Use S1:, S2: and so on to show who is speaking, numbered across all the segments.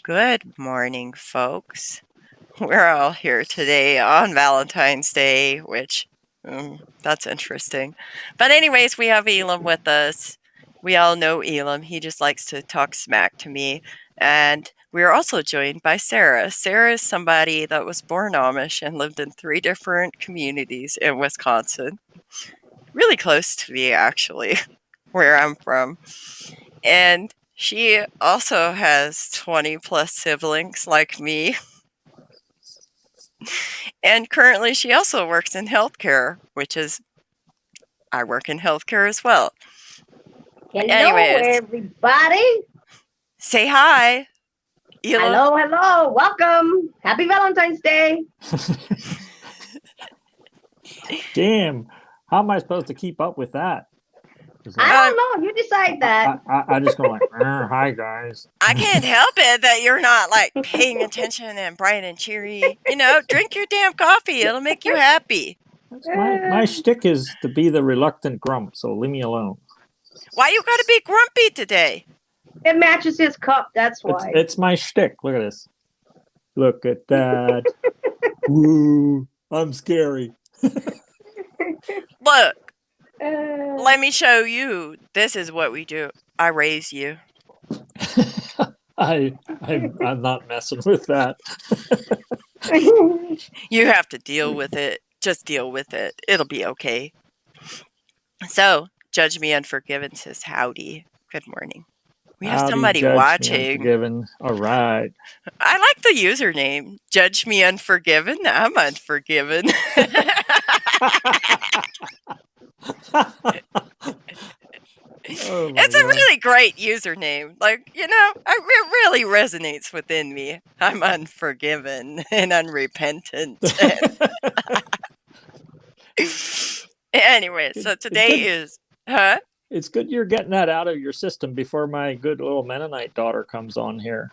S1: Good morning, folks. We're all here today on Valentine's Day, which that's interesting. But anyways, we have Elam with us. We all know Elam. He just likes to talk smack to me. And we're also joined by Sarah. Sarah is somebody that was born Amish and lived in 3 different communities in Wisconsin. Really close to me, actually, where I'm from. And she also has 20 plus siblings like me. And currently, she also works in healthcare, which is, I work in healthcare as well.
S2: Hello,
S1: Anyways,
S2: everybody.
S1: say hi. Elam.
S2: Hello. Welcome. Happy Valentine's Day.
S3: Damn, how am I supposed to keep up with that?
S2: I
S3: Like,
S1: Um,
S2: don't know. You decide that.
S3: I just go like, hi guys.
S1: I can't help it that you're not like paying attention and bright and cheery. Drink your damn coffee. It'll make you happy.
S3: My shtick is to be the reluctant grump, so leave me alone.
S1: Why you gotta be grumpy today?
S2: It matches his cup. That's
S3: It's
S2: why.
S3: it's my shtick. Look at this. Look at that. Woo! I'm scary.
S1: Look,
S2: Uh,
S1: let me show you. This is what we do. I raise you.
S3: I'm not messing with that.
S1: You have to deal with it. Just deal with it. It'll be okay. So, Judge Me Unforgiven says howdy. Good morning. We have
S3: Howdy,
S1: somebody
S3: judge me
S1: watching.
S3: unforgiven. All right.
S1: I like the username. Judge Me Unforgiven. I'm unforgiven.
S3: Oh my
S1: It's a
S3: god.
S1: really great username. It really resonates within me. I'm unforgiven and unrepentant. Anyway, so
S3: It's
S1: today
S3: good.
S1: is, huh?
S3: It's good you're getting that out of your system before my good little Mennonite daughter comes on here.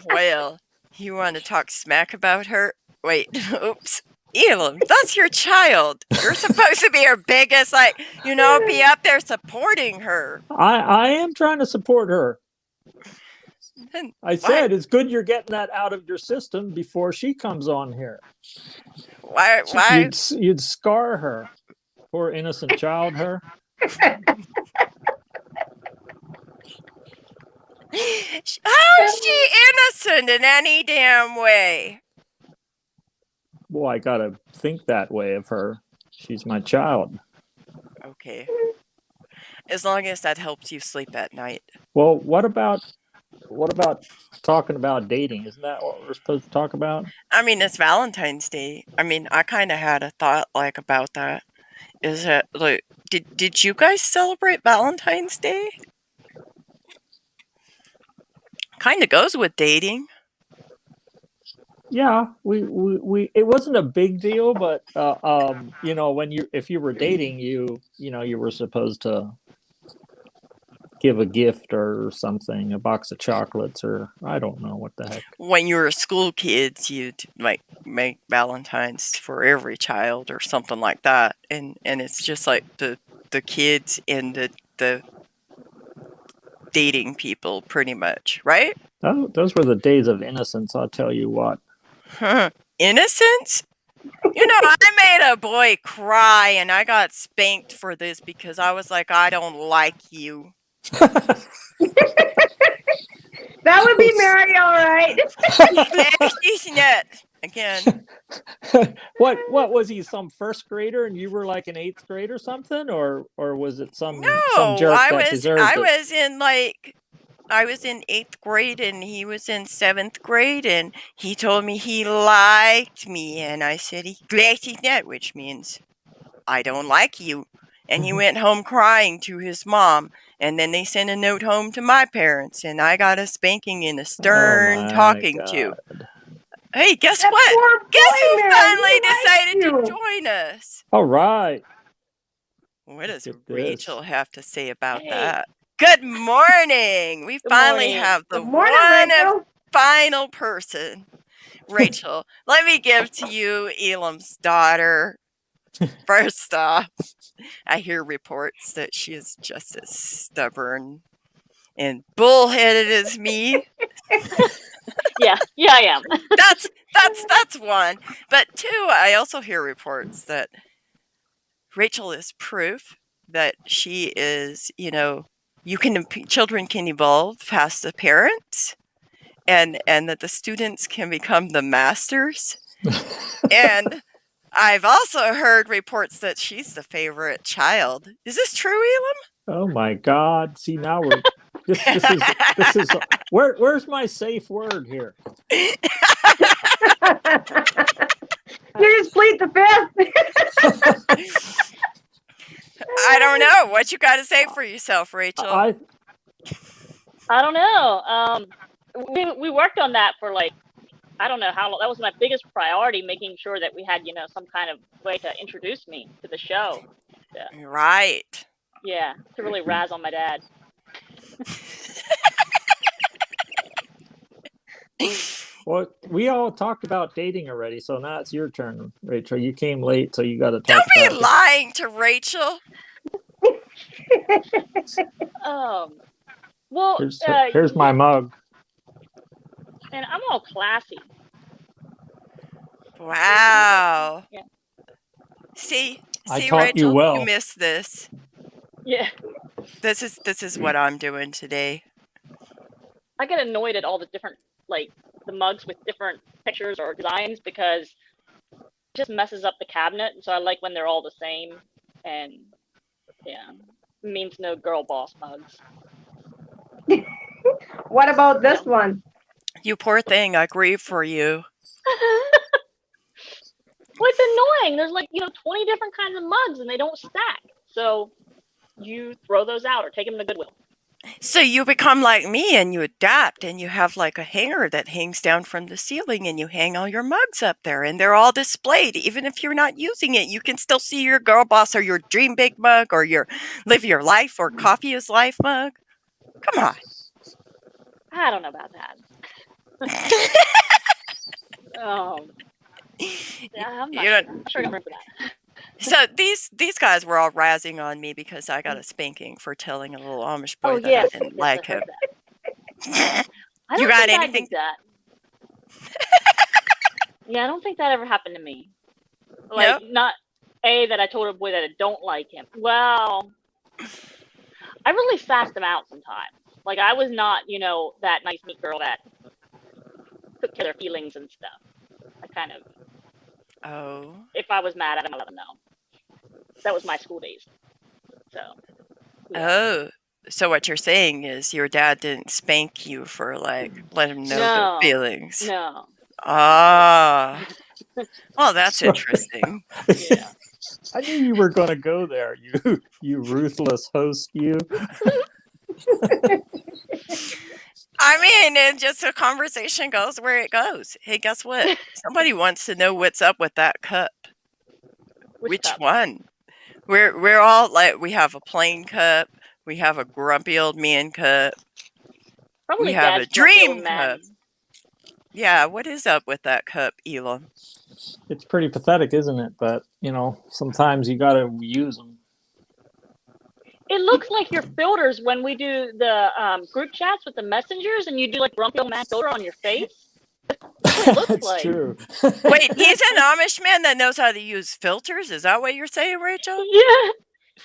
S1: Well, you want to talk smack about her? Wait, oops. Elam, that's your child. You're supposed to be her biggest, be up there supporting her.
S3: I am trying to support her.
S1: And
S3: I
S1: why,
S3: said it's good you're getting that out of your system before she comes on here.
S1: why?
S3: You'd scar her, poor innocent child. Her.
S1: How is she innocent in any damn way?
S3: Well, I gotta think that way of her. She's my child.
S1: Okay, as long as that helps you sleep at night.
S3: Well, what about talking about dating? Isn't that what we're supposed to talk about?
S1: I mean, it's Valentine's Day. I mean, I kind of had a thought about that. Is it like did you guys celebrate Valentine's Day? Kind of goes with dating.
S3: Yeah, we it wasn't a big deal, but when if you were dating, you were supposed to give a gift or something, a box of chocolates, or I don't know what the heck.
S1: When you were school kids, you'd like make Valentine's for every child or something like that, and it's just like the kids and the dating people, pretty much, right?
S3: Those were the days of innocence, I'll tell you what.
S1: Huh. Innocence? I made a boy cry and I got spanked for this because I was like, I don't like you.
S2: that would be Mary, all right.
S1: She's not. Again.
S3: What was he, some first grader and you were like an eighth grade or something, or was it some
S1: No,
S3: jerk that deserved it?
S1: I was in 8th grade and he was in 7th grade and he told me he liked me and I said he likes not, which means I don't like you. And he went home crying to his mom and then they sent a note home to my parents and I got a spanking and a
S3: Oh
S1: stern
S3: my
S1: talking to.
S3: god.
S1: Hey, guess
S2: That
S1: what?
S2: poor
S1: Guess
S2: boy,
S1: who
S2: Mary. He
S1: finally
S2: likes
S1: decided to
S2: you.
S1: join us?
S3: All right.
S1: What does
S3: Look at this.
S1: Rachel have to say about
S2: Hey,
S1: that? Good morning. We
S2: good
S1: finally
S2: morning.
S1: have the
S2: Good morning,
S1: one and
S2: Rachel.
S1: final person. Rachel, let me give to you Elam's daughter. First off, I hear reports that she is just as stubborn and bullheaded as me.
S4: Yeah, I am.
S1: That's one. But two, I also hear reports that Rachel is proof that she is, children can evolve past the parents, and that the students can become the masters. And I've also heard reports that she's the favorite child. Is this true, Elam?
S3: Oh my God! See, now we're this is where's my safe word here?
S2: You just plead the fifth.
S1: I don't know. What you got to say for yourself, Rachel?
S4: I don't know. We worked on that for like, I don't know how long. That was my biggest priority, making sure that we had, some kind of way to introduce me to the show.
S1: Right.
S4: Yeah, to really razz on my dad.
S3: Well, we all talked about dating already, so now it's your turn, Rachel. You came late, so you got to talk.
S1: Don't be lying to Rachel.
S4: Well,
S3: here's my mug.
S4: And I'm all classy.
S1: Wow.
S4: Yeah.
S1: See,
S3: I taught
S1: Rachel,
S3: you well.
S1: You missed this.
S4: Yeah.
S1: This is what I'm doing today.
S4: I get annoyed at all the different, like, the mugs with different pictures or designs, because it just messes up the cabinet. So I like when they're all the same, and yeah, it means no girl boss mugs.
S2: What about this one?
S1: You poor thing, I grieve for you.
S4: Well, it's annoying. There's like, 20 different kinds of mugs and they don't stack. So you throw those out or take them to Goodwill.
S1: So you become like me and you adapt, and you have like a hanger that hangs down from the ceiling, and you hang all your mugs up there, and they're all displayed. Even if you're not using it, you can still see your girl boss or your dream big mug or your live your life or coffee is life mug. Come on.
S4: I don't know about that. I'm not sure I remember that.
S1: So these guys were all razzing on me because I got a spanking for telling a little Amish boy that I didn't like him.
S4: You got anything? Yeah, I don't think that ever happened to me. Like, not that I told a boy that I don't like him. Well, I really sassed him out sometimes. Like, I was not, that nice, neat girl that took care of their feelings and stuff. I kind of...
S1: Oh.
S4: If I was mad at him, I let him know. That was my school days. So. Yeah.
S1: Oh. So what you're saying is your dad didn't spank you for, like, let him know the feelings.
S4: No.
S1: Ah. Well, that's interesting.
S4: Yeah.
S3: I knew you were going to go there, you ruthless host, you.
S1: I mean, and just the conversation goes where it goes. Hey, guess what? Somebody wants to know what's up with that cup. Which
S4: cup?
S1: One? We're all like, we have a plain cup, we have a grumpy old man cup,
S4: probably
S1: we have a dream cup. Yeah, what is up with that cup, Elam?
S3: It's pretty pathetic, isn't it? But sometimes you got to use them.
S4: It looks like your filters when we do the group chats with the messengers, and you do like grumpy old man filter on your face. That's what it looks like.
S3: True.
S1: Wait, he's an Amish man that knows how to use filters? Is that what you're saying, Rachel?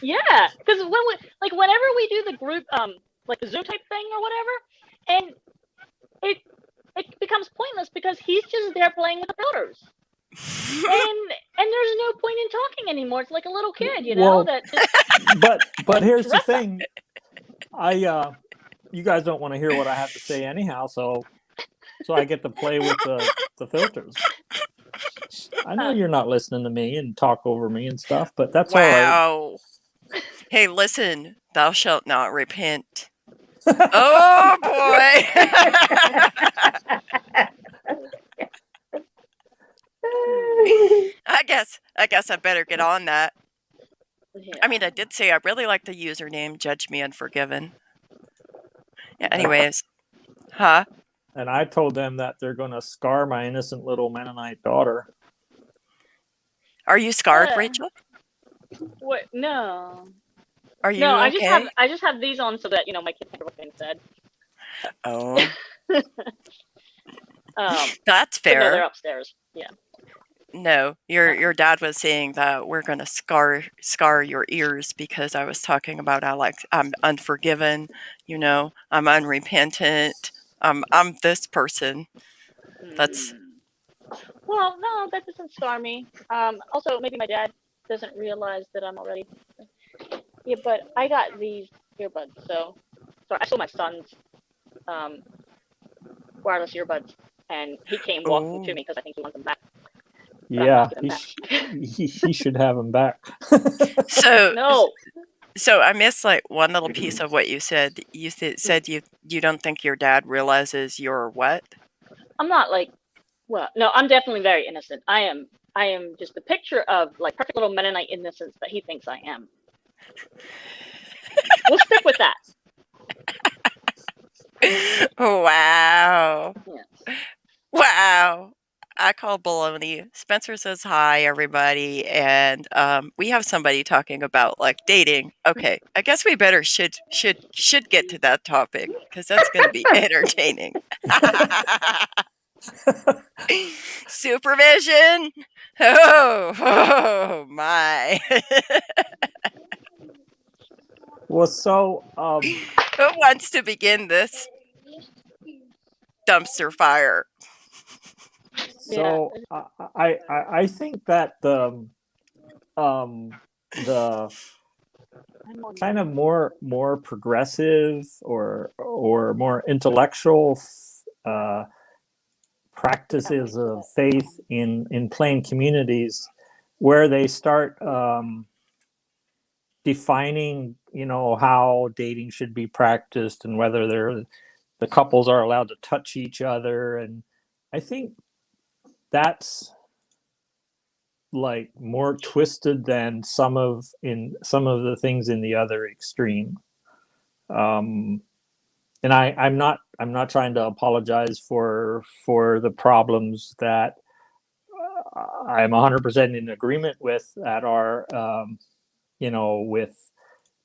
S4: Yeah. Because whenever we do the group, like the Zoom type thing or whatever, and it becomes pointless because he's just there playing with the filters. and there's no point in talking anymore. It's like a little kid,
S3: well,
S4: that
S3: just but here's the thing. You guys don't want to hear what I have to say anyhow, so I get to play with the filters. I know you're not listening to me and talk over me and stuff, but that's all right.
S1: Hey, listen, thou shalt not repent. Oh boy. I guess I better get on that. Yeah. I mean, I did say I really like the username Judge Me Unforgiven. Yeah, anyways. Huh?
S3: And I told them that they're going to scar my innocent little Mennonite daughter.
S1: Are you scarred, Rachel?
S4: What? No.
S1: Are
S4: No,
S1: you okay?
S4: I just have these on so that my kids can hear what's being said.
S1: Oh, that's
S4: But no,
S1: fair.
S4: they're upstairs. Yeah.
S1: No, your dad was saying that we're gonna scar your ears because I was talking about how like I'm unforgiven, I'm unrepentant. I'm this person. That's
S4: Hmm. Well, no, that doesn't scar me. Also, maybe my dad doesn't realize that I'm already. Yeah, but I got these earbuds, so sorry. I stole my son's um, wireless earbuds, and he came walking to
S1: oh.
S4: me because I think he wants them back, but I'm not
S3: Yeah,
S4: giving them back.
S3: he should have him back.
S1: So
S4: No,
S1: so I missed like one little piece of what you said. You said you don't think your dad realizes you're what?
S4: I'm not like. Well, no, I'm definitely very innocent. I am just a picture of like perfect little Mennonite innocence that he thinks I am. We'll stick with that.
S1: Wow.
S4: Yes.
S1: Wow. I call baloney. Spencer says hi, everybody, and we have somebody talking about like dating. Okay, I guess we better should get to that topic because that's going to be entertaining. Supervision. Oh my!
S3: Well, so
S1: Who wants to begin this dumpster fire?
S4: Yeah.
S3: so I think that the
S4: I'm on
S3: kind of
S4: mute.
S3: more progressive or more intellectual practices of faith in plain communities where they start defining how dating should be practiced and whether the couples are allowed to touch each other. And I think that's like more twisted than some of the things in the other extreme. um and I'm not trying to apologize for the problems that I'm 100% in agreement with that are with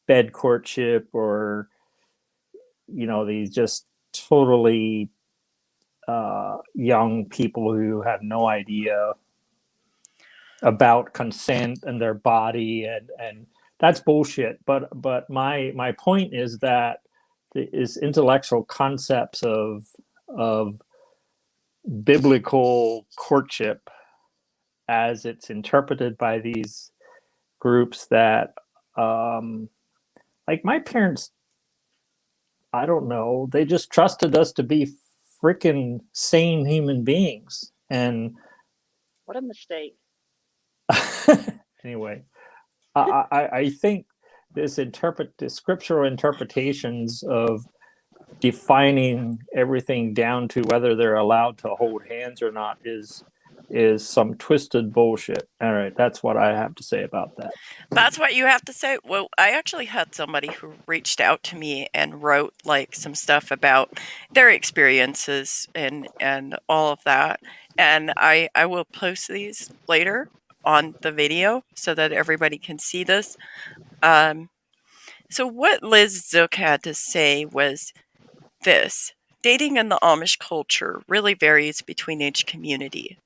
S3: bed courtship, or these just totally young people who have no idea about consent and their body, and that's bullshit. But my point is that is intellectual concepts of biblical courtship as it's interpreted by these groups that like my parents, I don't know, they just trusted us to be freaking sane human beings. And
S4: What a mistake.
S3: anyway, I think the scriptural interpretations of defining everything down to whether they're allowed to hold hands or not is some twisted bullshit. All right, that's what I have to say about that.
S1: That's what you have to say? Well, I actually had somebody who reached out to me and wrote like some stuff about their experiences and all of that. And I will post these later on the video so that everybody can see this. So what Liz Zook had to say was this: dating in the Amish culture really varies between each community,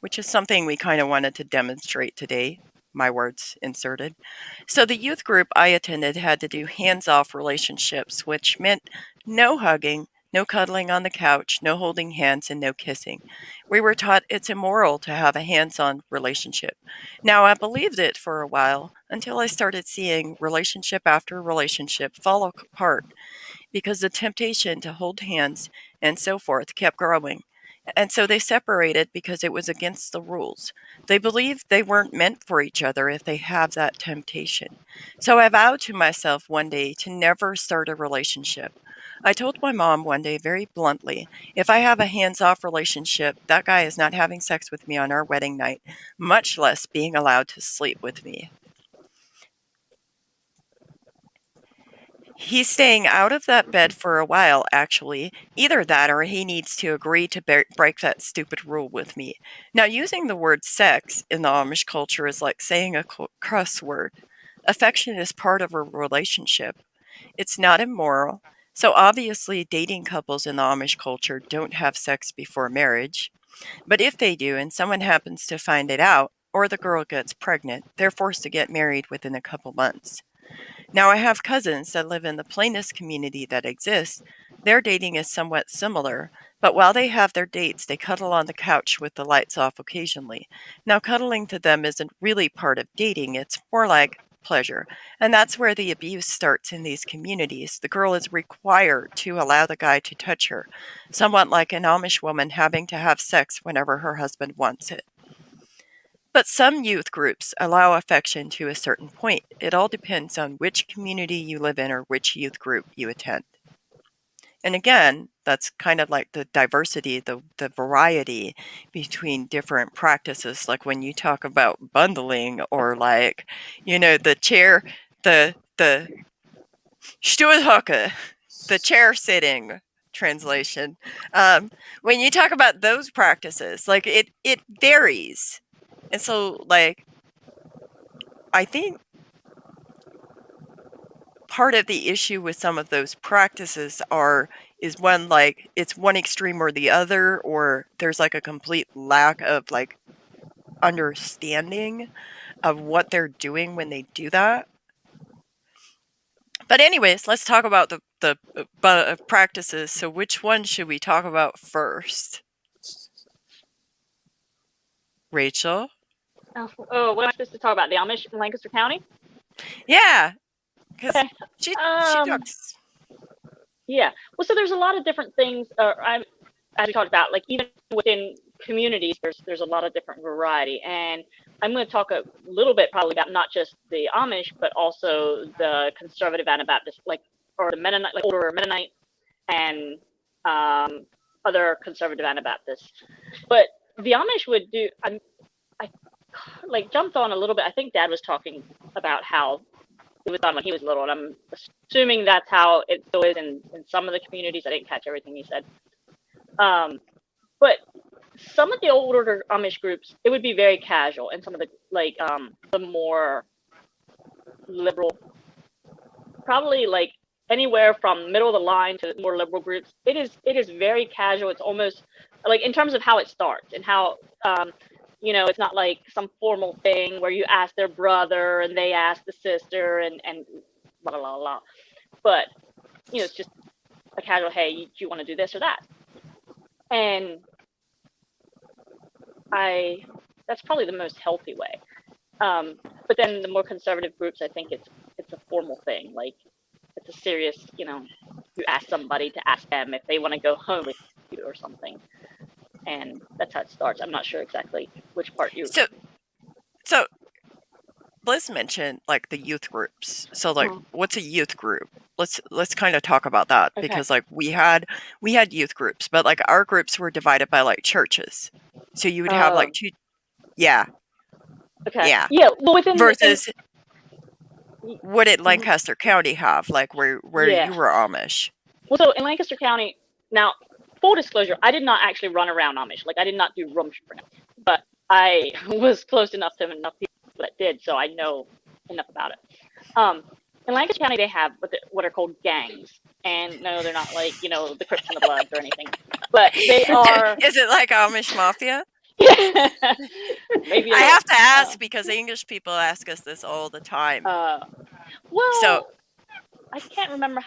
S1: which is something we kind of wanted to demonstrate today. My words inserted. So the youth group I attended had to do hands-off relationships, which meant no hugging, no cuddling on the couch, no holding hands, and no kissing. We were taught it's immoral to have a hands-on relationship. Now, I believed it for a while until I started seeing relationship after relationship fall apart because the temptation to hold hands and so forth kept growing. And so they separated because it was against the rules. They believed they weren't meant for each other if they have that temptation. So I vowed to myself one day to never start a relationship. I told my mom one day very bluntly, if I have a hands off relationship, that guy is not having sex with me on our wedding night, much less being allowed to sleep with me. He's staying out of that bed for a while, actually. Either that or he needs to agree to break that stupid rule with me. Now, using the word sex in the Amish culture is like saying a cuss word. Affection is part of a relationship. It's not immoral. So obviously, dating couples in the Amish culture don't have sex before marriage. But if they do and someone happens to find it out, or the girl gets pregnant, they're forced to get married within a couple months. Now, I have cousins that live in the plainest community that exists. Their dating is somewhat similar, but while they have their dates, they cuddle on the couch with the lights off occasionally. Now, cuddling to them isn't really part of dating, it's more like pleasure. And that's where the abuse starts in these communities. The girl is required to allow the guy to touch her, somewhat like an Amish woman having to have sex whenever her husband wants it. But some youth groups allow affection to a certain point. It all depends on which community you live in or which youth group you attend. And again, that's kind of like the diversity, the variety between different practices. Like when you talk about bundling or like, the chair, the Stuhlhocke, the chair sitting translation. When you talk about those practices, like it varies. And so, like, I think part of the issue with some of those practices is one, like, it's one extreme or the other, or there's like a complete lack of like understanding of what they're doing when they do that. But anyways, let's talk about the practices. So which one should we talk about first? Rachel?
S4: Oh, what am I supposed to talk about? The Amish in Lancaster County?
S1: Yeah, because
S4: Okay.
S1: she talks.
S4: Yeah. Well, so there's a lot of different things. As we talked about, like even within communities, there's a lot of different variety, and I'm going to talk a little bit probably about not just the Amish, but also the conservative Anabaptist, or the Mennonite, like older Mennonite, and other conservative Anabaptists. But the Amish would do. I like jumped on a little bit. I think Dad was talking about how it was done when he was little, and I'm assuming that's how it still is in some of the communities. I didn't catch everything he said. But some of the older Amish groups, it would be very casual, and some of the more liberal, probably like anywhere from middle of the line to more liberal groups, it is very casual. It's almost like in terms of how it starts and how it's not like some formal thing where you ask their brother and they ask the sister and blah blah blah. But it's just a casual, hey, do you want to do this or that? And that's probably the most healthy way. But then the more conservative groups, I think it's a formal thing. Like it's a serious, you ask somebody to ask them if they want to go home with you or something. And that's how it starts. I'm not sure exactly which part you.
S1: So Liz mentioned like the youth groups. So like, what's a youth group? Let's kind of talk about that because like we had youth groups, but like our groups were divided by like churches. So you would have like two. Yeah.
S4: Okay.
S1: Yeah.
S4: Yeah. Well,
S1: versus what did Lancaster County have? Like where you were Amish?
S4: Well, so in Lancaster County, now, full disclosure, I did not actually run around Amish. Like I did not do Rumspringa, but I was close enough to enough people that did, so I know enough about it. In Lancaster County, they have what are called gangs, and no, they're not like the Crips and the Bloods or anything, but they are.
S1: Is it like Amish Mafia?
S4: Maybe
S1: I have to ask because English people ask us this all the time.
S4: Well,
S1: so
S4: I can't remember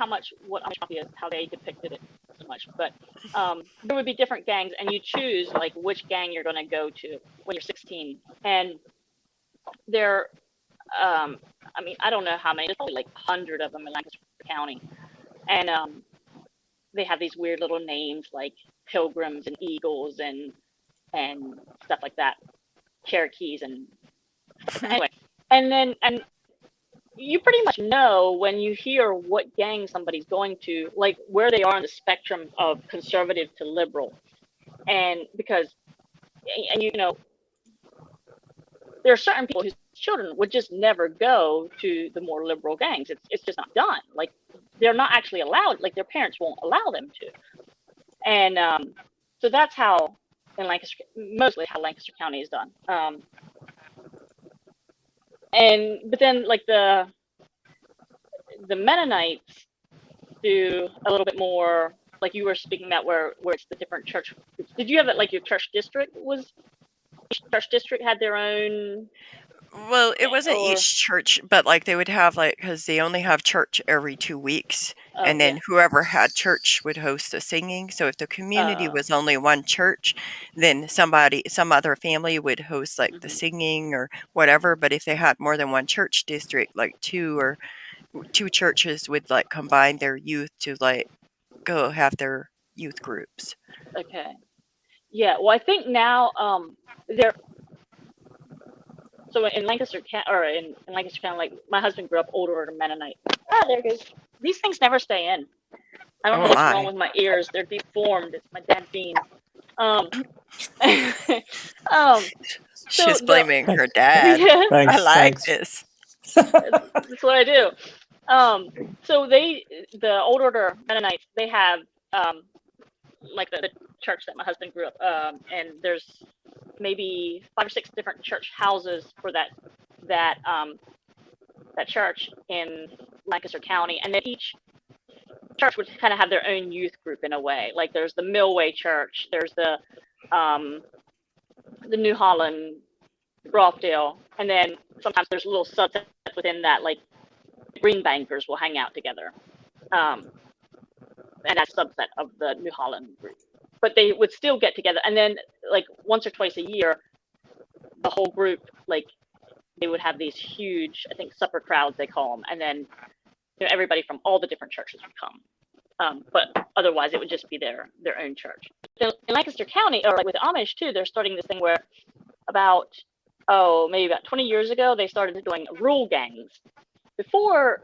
S4: what Amish Mafia, how they depicted it so much, but there would be different gangs, and you choose like which gang you're going to go to when you're 16, and there, I mean, I don't know how many. There's probably like 100 of them in Lancaster County, and they have these weird little names like Pilgrims and Eagles and stuff like that, Cherokees and anyway, and you pretty much know when you hear what gang somebody's going to, like where they are on the spectrum of conservative to liberal, and there are certain people whose children would just never go to the more liberal gangs. It's just not done. Like they're not actually allowed. Like their parents won't allow them to. And so that's how mostly how Lancaster County is done. But then like the the Mennonites do a little bit more, like you were speaking about, where it's the different church groups. Did you have it like your church district had their own?
S1: Well, it wasn't
S4: Or
S1: each church, but like they would have because they only have church every 2 weeks, and
S4: yeah.
S1: then whoever had church would host the singing. So if the community was only one church, then some other family would host like the singing or whatever. But if they had more than one church district, like two churches would like combine their youth to like go have their youth groups.
S4: Okay. Yeah. Well, I think now there. So in Lancaster County, like my husband grew up older Mennonite. Ah, there goes. These things never stay in. I don't know what's wrong with my ears. They're deformed. It's my dad's genes.
S1: She's blaming her dad.
S4: Yeah,
S3: Thanks,
S1: I like
S3: thanks.
S1: this.
S4: that's what I do. So the old order Mennonites, they have like the church that my husband grew up, and there's maybe 5 or 6 different church houses for that church in Lancaster County, and then each church would kind of have their own youth group in a way. Like there's the Millway Church, there's the New Holland, Brofdale, and then sometimes there's little subsets within that, like Green Bankers will hang out together, and that's a subset of the New Holland group. But they would still get together, and then like once or twice a year, the whole group, like they would have these huge, I think, supper crowds they call them, and then everybody from all the different churches would come. But otherwise, it would just be their own church. In Lancaster County, or like with Amish too, they're starting this thing where maybe about 20 years ago, they started doing rule gangs. Before,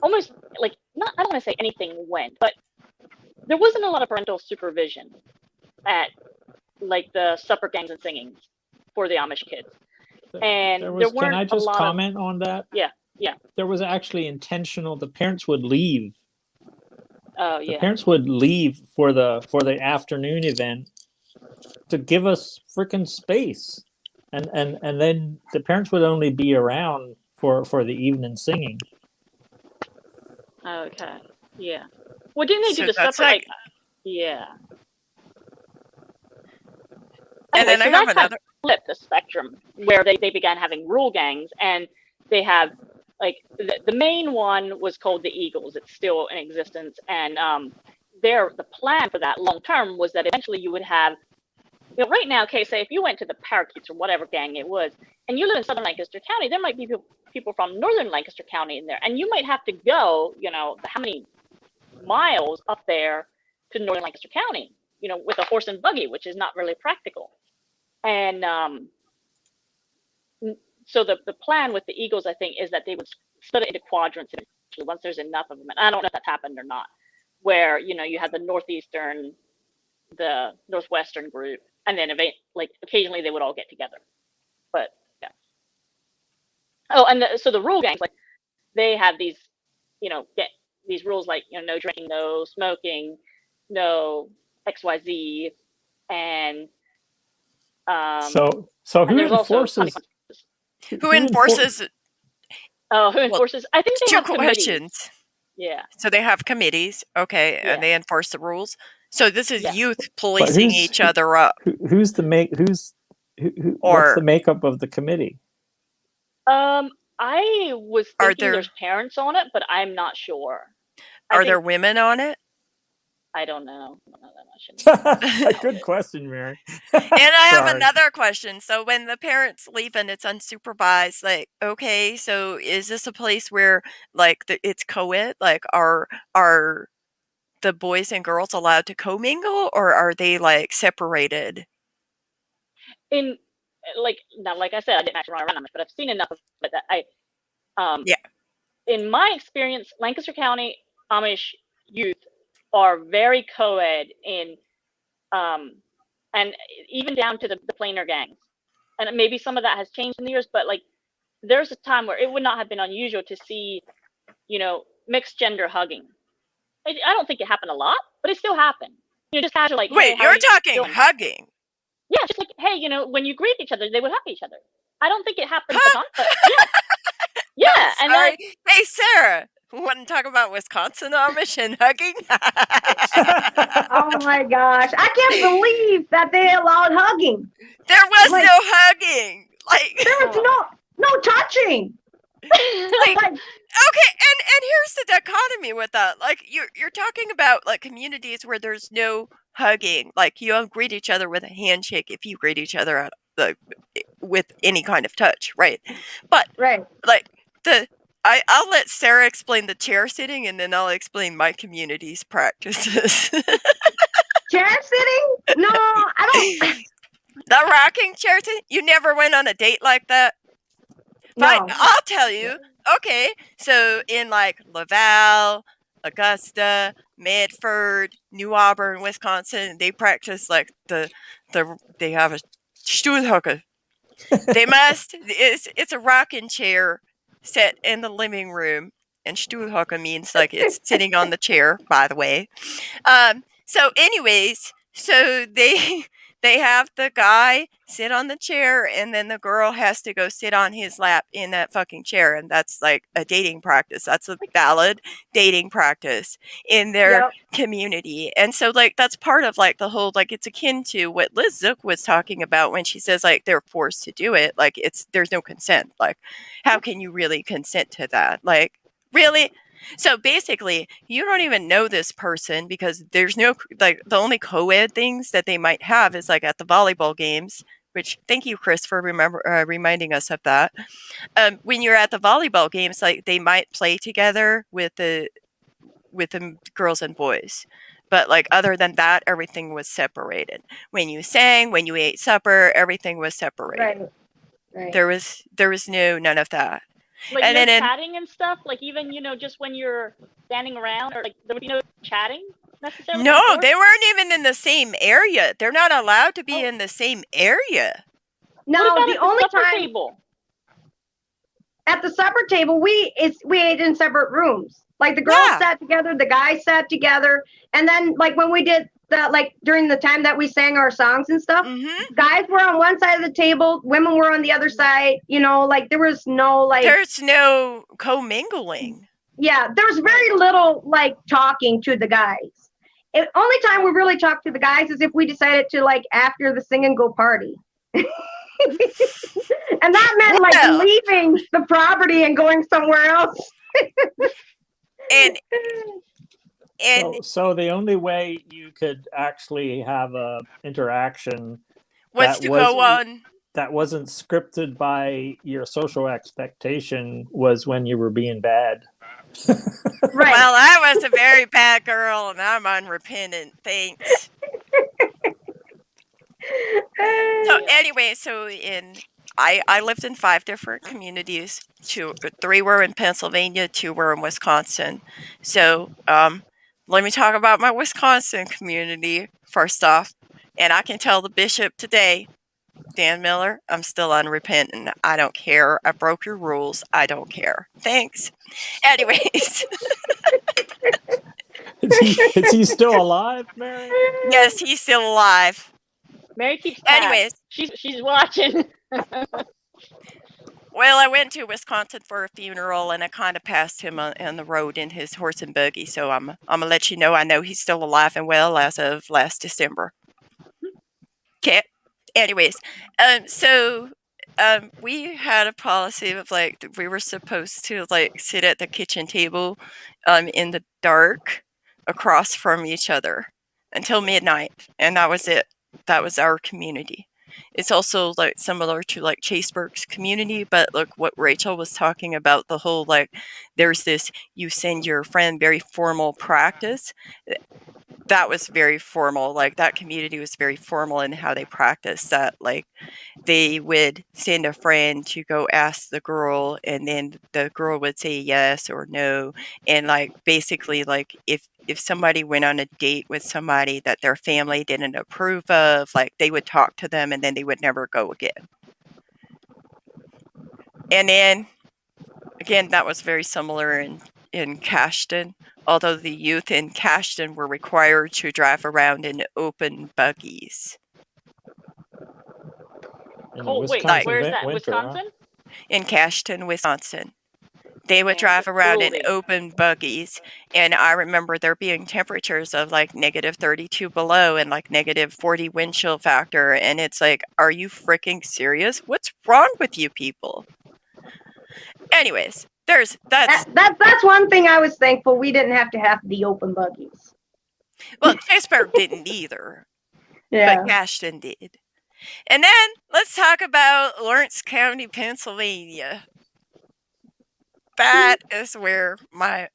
S4: almost like I don't want to say anything went, but there wasn't a lot of parental supervision at like the supper gangs and singings for the Amish kids. And there weren't
S3: can I just
S4: a lot
S3: comment on that?
S4: Yeah.
S3: There was actually intentional. The parents would leave.
S4: Oh
S3: The
S4: yeah.
S3: parents would leave for the afternoon event to give us freaking space, and then the parents would only be around for the evening singing.
S4: Okay. Yeah. Well, didn't they do
S1: So
S4: the
S1: that's
S4: supper?
S1: like-
S4: Yeah.
S1: And
S4: Anyway,
S1: then I
S4: so
S1: have
S4: that's
S1: another.
S4: flipped the spectrum where they began having rule gangs, and they have like the main one was called the Eagles. It's still in existence, and the plan for that long term was that eventually you would have, right now, okay, say if you went to the Parakeets or whatever gang it was, and you live in southern Lancaster County, there might be people from northern Lancaster County in there, and you might have to go, how many miles up there to northern Lancaster County, with a horse and buggy, which is not really practical. And so the plan with the Eagles, I think, is that they would split it into quadrants once there's enough of them. And I don't know if that's happened or not, where, you have the northeastern, the northwestern group, and then occasionally they would all get together. But yeah. Oh, and so the rule gangs, like they have these, get these rules like, no drinking, no smoking, no XYZ, and
S3: so who enforces?
S1: Who enforces?
S4: Who enforces? I think they
S1: Two
S4: have committees.
S1: questions.
S4: Yeah.
S1: So they have committees, okay,
S4: Yeah.
S1: and they enforce the rules. So this is
S4: Yeah.
S1: youth policing each other up.
S3: What's the makeup of the committee?
S4: I was thinking there's parents on it, but I'm not sure.
S1: Are there women on it?
S4: I don't know. I don't know that
S3: A
S4: much.
S3: good question, Mary.
S1: And I have another question. So when the parents leave and it's unsupervised, like, okay, so is this a place where like it's co-ed? Like, are the boys and girls allowed to commingle, or are they like separated?
S4: Like I said, I didn't actually run around much, but I've seen enough of it that in my experience, Lancaster County Amish youth are very co-ed and even down to the plainer gangs. And maybe some of that has changed in the years, but like there's a time where it would not have been unusual to see, mixed gender hugging. I don't think it happened a lot, but it still happened. Just casual, like,
S1: wait,
S4: hey,
S1: you're talking hugging?
S4: Yeah, just like, hey, when you greet each other, they would hug each other. I don't think it happened a ton, but Yeah,
S1: I'm
S4: and
S1: sorry. Hey, Sarah, want to talk about Wisconsin Amish and hugging?
S2: Oh my gosh. I can't believe that they allowed hugging.
S1: There was
S2: Like,
S1: no hugging. Like,
S2: there was no touching.
S1: like
S2: Like,
S1: okay, and here's the dichotomy with that. Like you're talking about like communities where there's no hugging. Like you don't greet each other with a handshake if you greet each other at with any kind of touch, right? But
S2: right.
S1: like I'll let Sarah explain the chair sitting and then I'll explain my community's practices.
S2: Chair sitting? No, I don't.
S1: The rocking chair sitting? You never went on a date like that? Fine,
S2: No.
S1: I'll tell you. Okay, so in like Laval, Augusta, Medford, New Auburn, Wisconsin, they practice like they have a Stuhlhocke. They must. It's a rocking chair set in the living room, and Stuhlhocke means like it's sitting on the chair. By the way, so anyways, so they they have the guy sit on the chair and then the girl has to go sit on his lap in that fucking chair, and that's like a dating practice. That's a valid dating practice in their
S2: Yep.
S1: community. And so like that's part of like the whole like it's akin to what Liz Zook was talking about when she says like they're forced to do it. Like there's no consent. Like how can you really consent to that? Like really? So basically, you don't even know this person because there's no like the only co-ed things that they might have is like at the volleyball games. Which thank you, Chris, for reminding us of that. When you're at the volleyball games, like they might play together with the girls and boys, but like other than that, everything was separated. When you sang, when you ate supper, everything was separated.
S2: Right. Right.
S1: There was none of that.
S4: Like
S1: And
S4: no
S1: then
S4: chatting and stuff. Like even just when you're standing around, or like there would be no chatting necessarily.
S1: no,
S4: before?
S1: they weren't even in the same area. They're not allowed to be
S4: Oh.
S1: in the same area.
S2: No,
S4: What about
S2: the
S4: at
S2: only
S4: supper
S2: time
S4: table?
S2: at the supper table we ate in separate rooms. Like the girls
S1: Yeah.
S2: sat together, the guys sat together, and then like when we did the like during the time that we sang our songs and stuff,
S1: Mm-hmm.
S2: guys were on one side of the table, women were on the other side. You know, like there was no like
S1: There's no commingling.
S2: yeah, there's very little like talking to the guys. Only time we really talk to the guys is if we decided to like after the sing and go party. And that meant like
S1: Well,
S2: leaving the property and going somewhere else.
S1: and
S3: So the only way you could actually have a interaction
S1: what's
S3: that
S1: to
S3: was
S1: go on?
S3: that wasn't scripted by your social expectation was when you were being bad.
S2: Right.
S1: Well, I was a very bad girl, and I'm unrepentant. Thanks. So anyway, I lived in 5 different communities. 3 were in Pennsylvania, 2 were in Wisconsin. So let me talk about my Wisconsin community first off. And I can tell the bishop today, Dan Miller, I'm still unrepentant. I don't care. I broke your rules. I don't care. Thanks. Anyways,
S3: Is he still alive, Mary?
S1: yes, he's still alive.
S4: Mary keeps tabs.
S1: Anyways,
S4: she's watching.
S1: well, I went to Wisconsin for a funeral, and I kind of passed him on the road in his horse and buggy. So I'm gonna let you know. I know he's still alive and well as of last December. Okay. Anyways, we had a policy of like we were supposed to like sit at the kitchen table, in the dark, across from each other, until midnight, and that was it. That was our community. It's also like similar to like Chaseburg's community, but like what Rachel was talking about, the whole like there's this you send your friend very formal practice. That was very formal. Like that community was very formal in how they practiced that. Like they would send a friend to go ask the girl, and then the girl would say yes or no. And like basically, like if somebody went on a date with somebody that their family didn't approve of, like they would talk to them, and then they would never go again. And then again, that was very similar in Cashton. Although the youth in Cashton were required to drive around in open buggies.
S3: In
S4: Oh wait,
S3: Wisconsin
S4: where's that?
S3: winter, huh?
S4: Wisconsin?
S1: In Cashton, Wisconsin. They would drive around in
S4: Absolutely.
S1: open buggies, and I remember there being temperatures of like -32 below and like -40 wind chill factor, and it's like, are you freaking serious? What's wrong with you people? Anyways, that's
S2: That's one thing I was thankful we didn't have to have the open buggies.
S1: well, Jasper didn't either,
S2: Yeah.
S1: but Ashton did. And then let's talk about Lawrence County, Pennsylvania. That is where my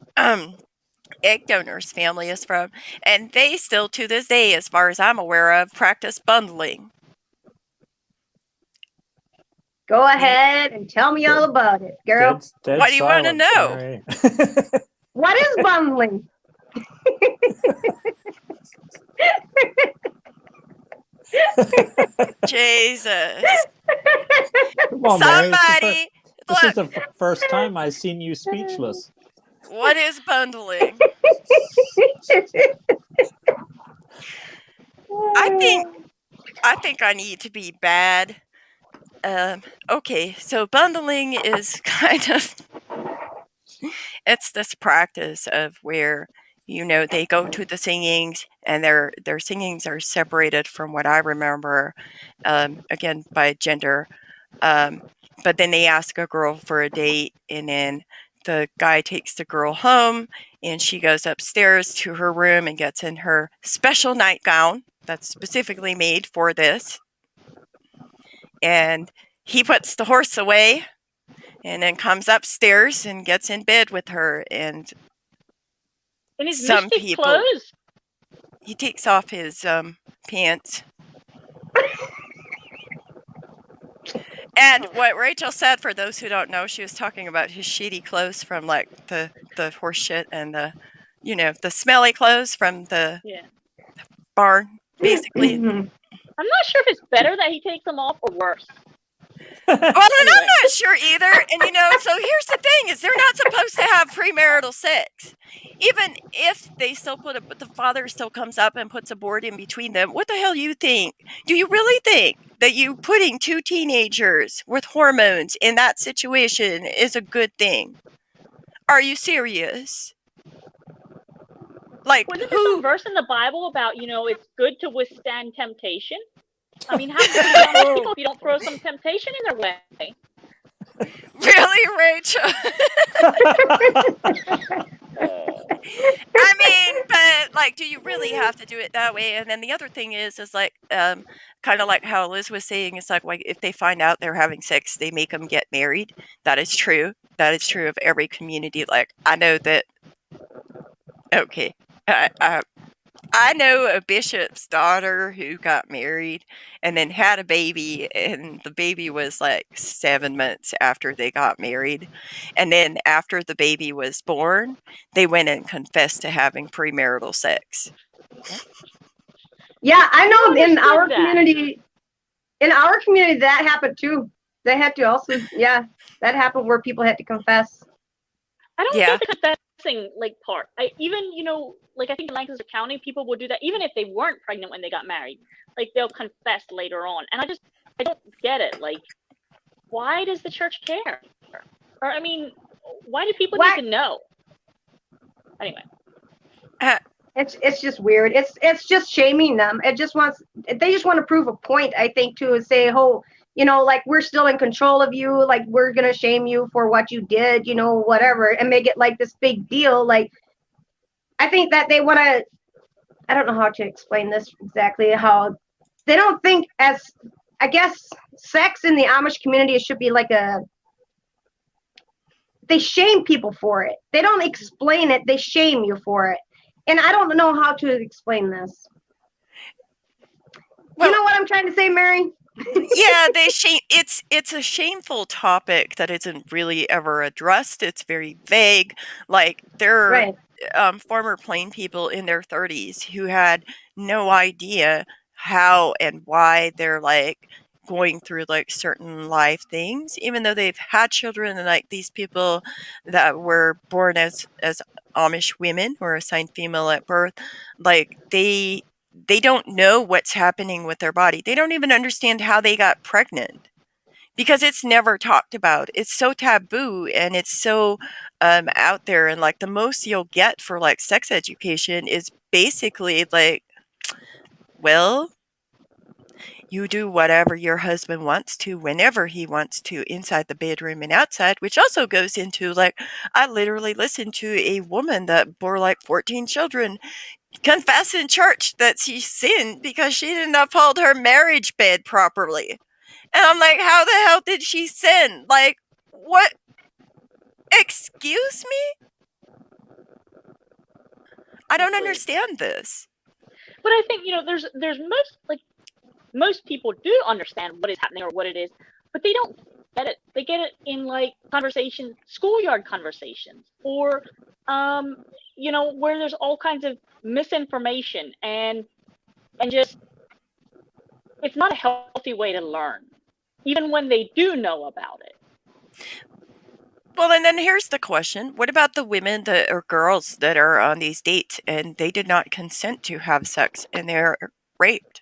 S1: egg donor's family is from, and they still, to this day, as far as I'm aware of, practice bundling.
S2: Go ahead and tell me all about it, girl.
S3: Dead
S1: What do you want to
S3: silence,
S1: know?
S3: Mary.
S2: What is bundling?
S1: Jesus.
S3: Come on, Mary.
S1: Somebody,
S3: This is
S1: look,
S3: the first time I've seen you speechless.
S1: what is bundling? I think I need to be bad. Okay, so bundling is kind of, it's this practice of where, you know, they go to the singings and their singings are separated from what I remember, again, by gender. But then they ask a girl for a date, and then the guy takes the girl home, and she goes upstairs to her room and gets in her special nightgown that's specifically made for this. And he puts the horse away and then comes upstairs and gets in bed with her. And
S4: In his
S1: some
S4: misty
S1: people,
S4: clothes.
S1: he takes off his pants. And what Rachel said, for those who don't know, she was talking about his shitty clothes from like the horse shit and the, you know, the smelly clothes from the barn, basically.
S2: Mhm.
S4: I'm not sure if it's better that he takes them off or worse.
S1: Well, and I'm not sure either. And you know, so here's the thing: is they're not supposed to have premarital sex, even if they still but the father still comes up and puts a board in between them. What the hell you think? Do you really think that you putting two teenagers with hormones in that situation is a good thing? Are you serious? Like,
S4: Wasn't there some verse in the Bible about, you know, it's good to withstand temptation? I mean, how can you be honest people if you don't throw some temptation in their way?
S1: Really, Rachel? I mean, but like, do you really have to do it that way? And then the other thing is like, kind of like how Liz was saying, it's like if they find out they're having sex, they make them get married. That is true. That is true of every community. Like, I know that. Okay, I know a bishop's daughter who got married and then had a baby, and the baby was like 7 months after they got married. And then after the baby was born, they went and confessed to having premarital sex.
S2: Yeah, I know in our
S4: understood that.
S2: community, that happened too. They had to also, yeah, that happened where people had to confess.
S4: I don't
S1: Yeah.
S4: get the confessing like part. Even, you know, like I think in Lancaster County, people would do that even if they weren't pregnant when they got married. Like they'll confess later on, and I don't get it. Like, why does the church care? Or I mean, why do people need to know? Anyway,
S2: It's just weird. It's just shaming them. They just want to prove a point. I think too, is say, oh, you know, like we're still in control of you. Like we're gonna shame you for what you did. You know, whatever, and make it like this big deal. Like I think that they want to. I don't know how to explain this exactly. How they don't think as, I guess, sex in the Amish community should be like they shame people for it. They don't explain it. They shame you for it. And I don't know how to explain this.
S1: Well,
S2: you know what I'm trying to say, Mary?
S1: Yeah, it's a shameful topic that isn't really ever addressed. It's very vague. Like there are former Plain people in their 30s who had no idea how and why they're like going through like certain life things, even though they've had children. And like these people that were born as Amish women or assigned female at birth, like they don't know what's happening with their body. They don't even understand how they got pregnant. because it's never talked about. It's so taboo and it's so out there. And like the most you'll get for like sex education is basically like, well, you do whatever your husband wants to whenever he wants to inside the bedroom and outside, which also goes into like, I literally listened to a woman that bore like 14 children confess in church that she sinned because she didn't uphold her marriage bed properly. And I'm like, how the hell did she sin? Like, what? Excuse me? I don't understand this.
S4: But I think, there's most people do understand what is happening or what it is, but they don't get it. They get it in like conversations, schoolyard conversations, or where there's all kinds of misinformation and just it's not a healthy way to learn, even when they do know about it.
S1: Well, and then here's the question. What about the women that or girls that are on these dates and they did not consent to have sex and they're raped?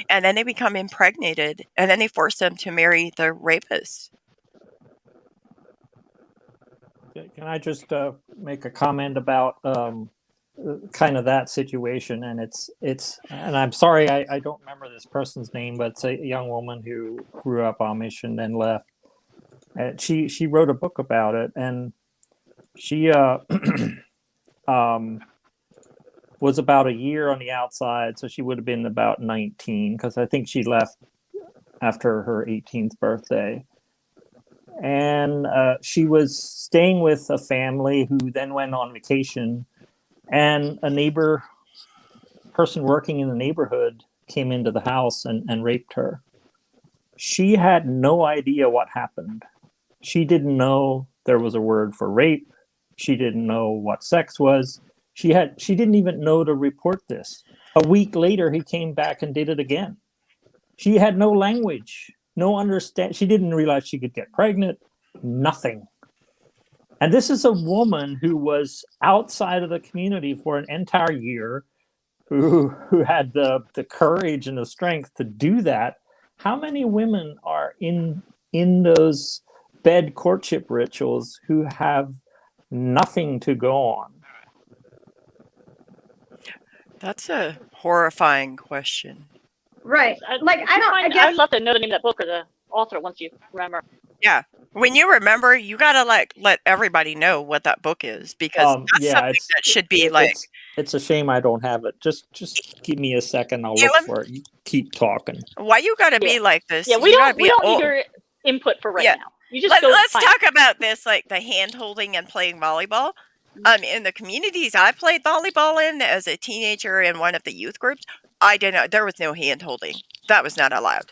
S1: And then they become impregnated and then they force them to marry the rapist.
S3: Can I just make a comment about kind of that situation? And and I'm sorry, I don't remember this person's name, but it's a young woman who grew up Amish and then left. And she wrote a book about it, and she was about a year on the outside, so she would have been about 19, because I think she left after her 18th birthday. And she was staying with a family who then went on vacation, and a person working in the neighborhood came into the house and raped her. She had no idea what happened. She didn't know there was a word for rape. She didn't know what sex was. She didn't even know to report this. A week later, he came back and did it again. She had no language, no understand. She didn't realize she could get pregnant, nothing. And this is a woman who was outside of the community for an entire year, who had the courage and the strength to do that. How many women are in those bed courtship rituals who have nothing to go on?
S1: That's a horrifying question.
S2: Right. Like,
S4: I'd love to know the name of that book or the author once you remember.
S1: Yeah. When you remember, you gotta like let everybody know what that book is, because that's something that should be like.
S3: It's a shame I don't have it. Just give me a second. I'll look for it. You keep talking.
S1: Why you gotta be like this?
S4: Yeah, we don't need your input for right now. You just
S1: let's talk about this, like the hand holding and playing volleyball. In the communities I played volleyball in as a teenager in one of the youth groups, there was no hand holding. That was not allowed.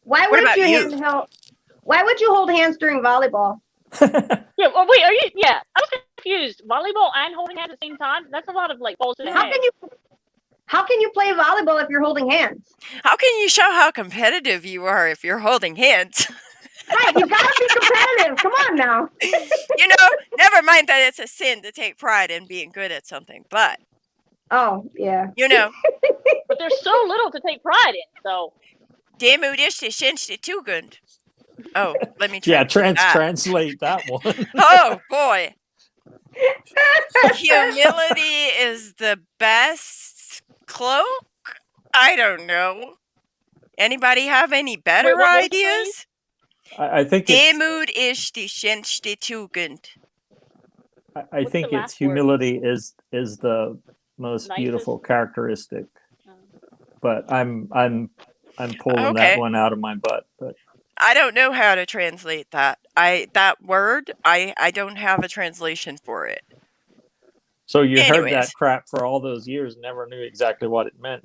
S2: Why would you hold hands during volleyball?
S4: Yeah, well, wait, I was confused. Volleyball and holding hands at the same time? That's a lot of like balls in the head.
S2: How can you play volleyball if you're holding hands?
S1: How can you show how competitive you are if you're holding hands?
S2: Right, you gotta be competitive. Come on now.
S1: Never mind that it's a sin to take pride in being good at something, but
S2: oh yeah,
S4: but there's so little to take pride in. So,
S1: demut ist die schönste Tugend. Oh, let me
S3: translate that one.
S1: Oh boy, humility is the best cloak. I don't know. Anybody have any better ideas?
S3: I think
S1: Demut ist die schönste Tugend.
S3: I think it's humility is the most beautiful characteristic. But I'm pulling that one out of my butt. But
S1: I don't know how to translate that. That word, I don't have a translation for it.
S3: So you heard that crap for all those years and never knew exactly what it meant.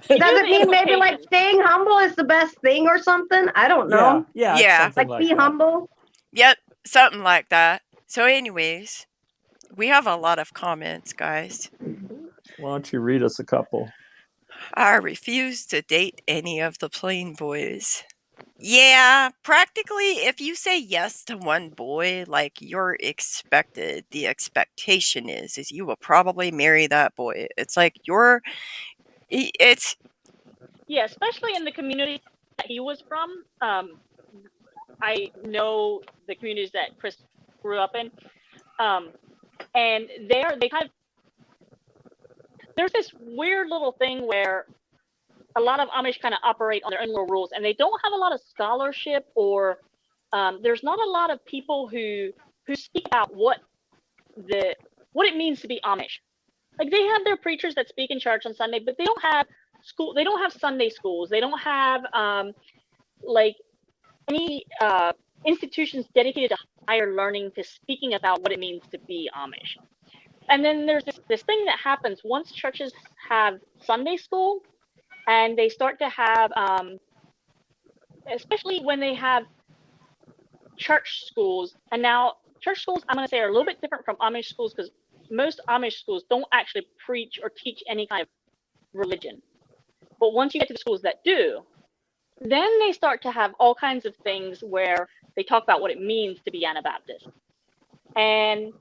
S2: Does it mean maybe like staying humble is the best thing or something? I don't know.
S3: Yeah.
S2: Like be humble.
S1: Yep, something like that. So anyways, we have a lot of comments, guys.
S3: Why don't you read us a couple?
S1: I refuse to date any of the plain boys. Yeah, practically, if you say yes to one boy, like you're expected, the expectation is you will probably marry that boy. It's like especially in the community
S4: that he was from, I know the communities that Chris grew up in, and they kind of, there's this weird little thing where a lot of Amish kind of operate on their own little rules, and they don't have a lot of scholarship, or there's not a lot of people who speak about what it means to be Amish. Like, they have their preachers that speak in church on Sunday, but they don't have they don't have Sunday schools. They don't have like any institutions dedicated to higher learning, to speaking about what it means to be Amish. And then there's this thing that happens once churches have Sunday school, and they start to have, especially when they have church schools. And now church schools, I'm going to say, are a little bit different from Amish schools, because most Amish schools don't actually preach or teach any kind of religion. But once you get to the schools that do, then they start to have all kinds of things where they talk about what it means to be Anabaptist. And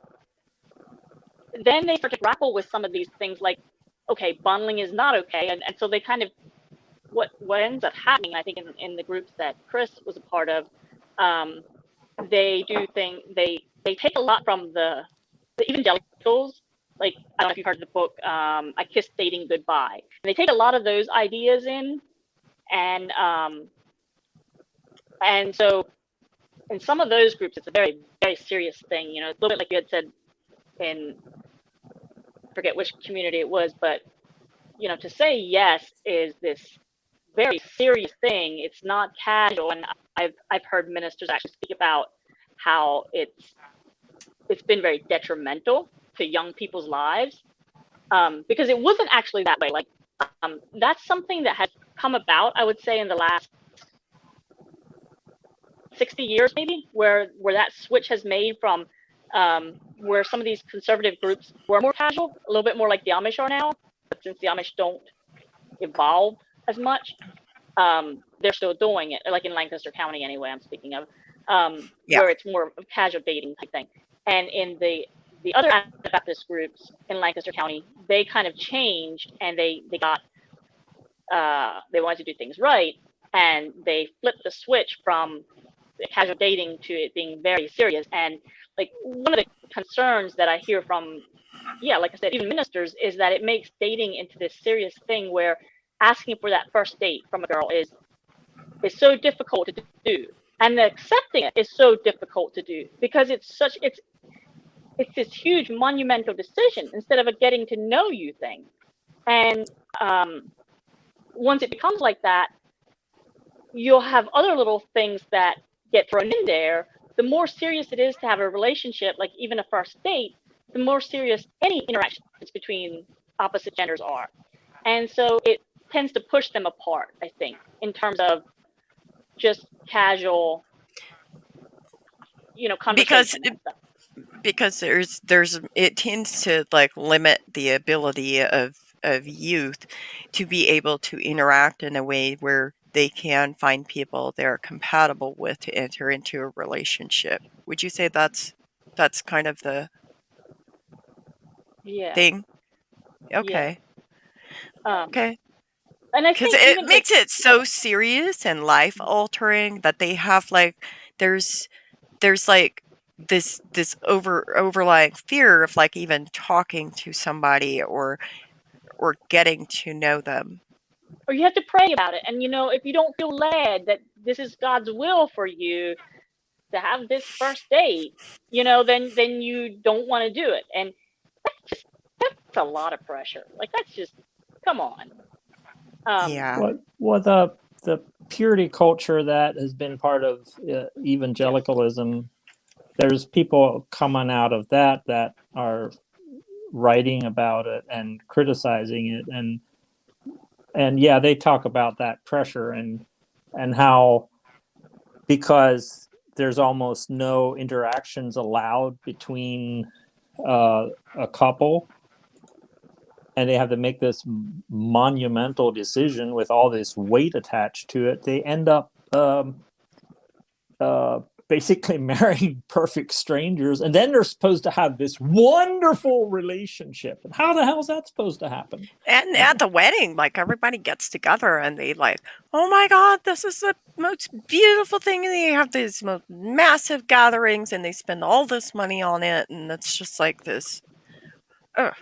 S4: then they start to grapple with some of these things, like, okay, bundling is not okay. And so they kind of, what ends up happening, I think, in the groups that Chris was a part of, they do things, they take a lot from the evangelicals. Like, I don't know if you've heard the book, I Kissed Dating Goodbye. And they take a lot of those ideas in, and so in some of those groups, it's a very, very serious thing. You know, it's a little bit like you had said in, I forget which community it was, but, you know, to say yes is this very serious thing. It's not casual. And I've heard ministers actually speak about how it's been very detrimental to young people's lives, because it wasn't actually that way. Like, that's something that has come about, I would say, in the last 60 years, maybe, where that switch has made from where some of these conservative groups were more casual, a little bit more like the Amish are now. But since the Amish don't evolve as much, they're still doing it, like in Lancaster County anyway, I'm speaking of, where it's more of casual dating type thing. And in the other Anabaptist groups in Lancaster County, they kind of changed, and they got, they wanted to do things right, and they flipped the switch from casual dating to it being very serious. And like, one of the concerns that I hear from, like I said, even ministers, is that it makes dating into this serious thing where asking for that first date from a girl is so difficult to do, and accepting it is so difficult to do, because it's this huge monumental decision instead of a getting to know you thing. And once it becomes like that, you'll have other little things that get thrown in there. The more serious it is to have a relationship, like even a first date, the more serious any interactions between opposite genders are. And so it tends to push them apart, I think, in terms of just casual, conversation.
S1: Because there's it tends to like limit the ability of youth to be able to interact in a way where they can find people they're compatible with to enter into a relationship. Would you say that's kind of the thing? Okay. Okay.
S4: And I
S1: because
S4: think
S1: it makes it so serious and life altering that they have like there's like this overlying fear of like even talking to somebody or getting to know them.
S4: Or you have to pray about it. And, if you don't feel led that this is God's will for you to have this first date, then you don't want to do it. And that's a lot of pressure. Like, that's just, come on.
S3: Well, the purity culture that has been part of evangelicalism, there's people coming out of that are writing about it and criticizing it, and they talk about that pressure and how, because there's almost no interactions allowed between a couple, and they have to make this monumental decision with all this weight attached to it, they end up basically marrying perfect strangers, and then they're supposed to have this wonderful relationship. And how the hell is that supposed to happen?
S1: And at the wedding, like everybody gets together and they like, oh my God, this is the most beautiful thing. And they have these most massive gatherings and they spend all this money on it. And it's just like this. Ugh.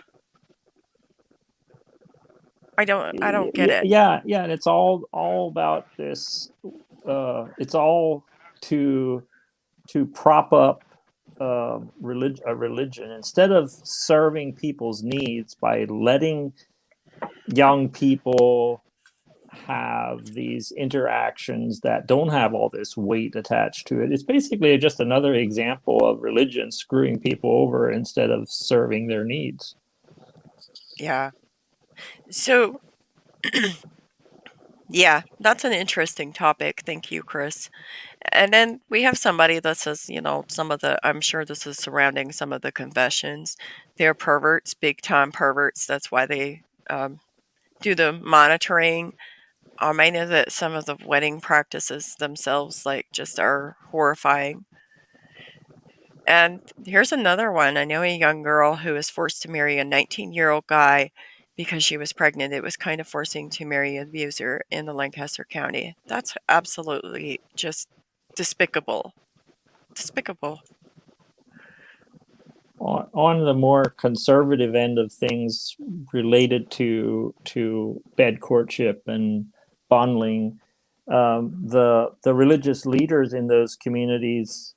S1: I don't get it.
S3: Yeah. And it's all about this. It's all to prop up a religion instead of serving people's needs by letting young people have these interactions that don't have all this weight attached to it. It's basically just another example of religion screwing people over instead of serving their needs.
S1: Yeah. So, yeah, that's an interesting topic. Thank you, Chris. And then we have somebody that says, I'm sure this is surrounding some of the confessions. They're perverts, big time perverts. That's why they do the monitoring. I know that some of the wedding practices themselves, just are horrifying. And here's another one. I know a young girl who was forced to marry a 19-year-old guy because she was pregnant. It was kind of forcing to marry an abuser in the Lancaster County. That's absolutely just despicable. Despicable.
S3: On the more conservative end of things related to bad courtship and bonding, the religious leaders in those communities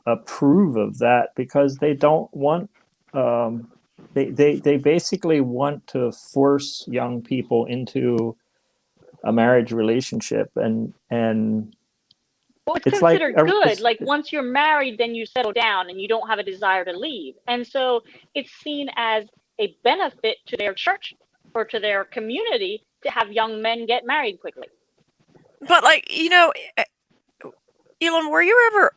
S3: approve of that because they don't want they basically want to force young people into a marriage relationship and
S4: Well, it's
S3: it's like
S4: considered good. Like once you're married, then you settle down and you don't have a desire to leave. And so it's seen as a benefit to their church or to their community to have young men get married quickly.
S1: But Elam, were you ever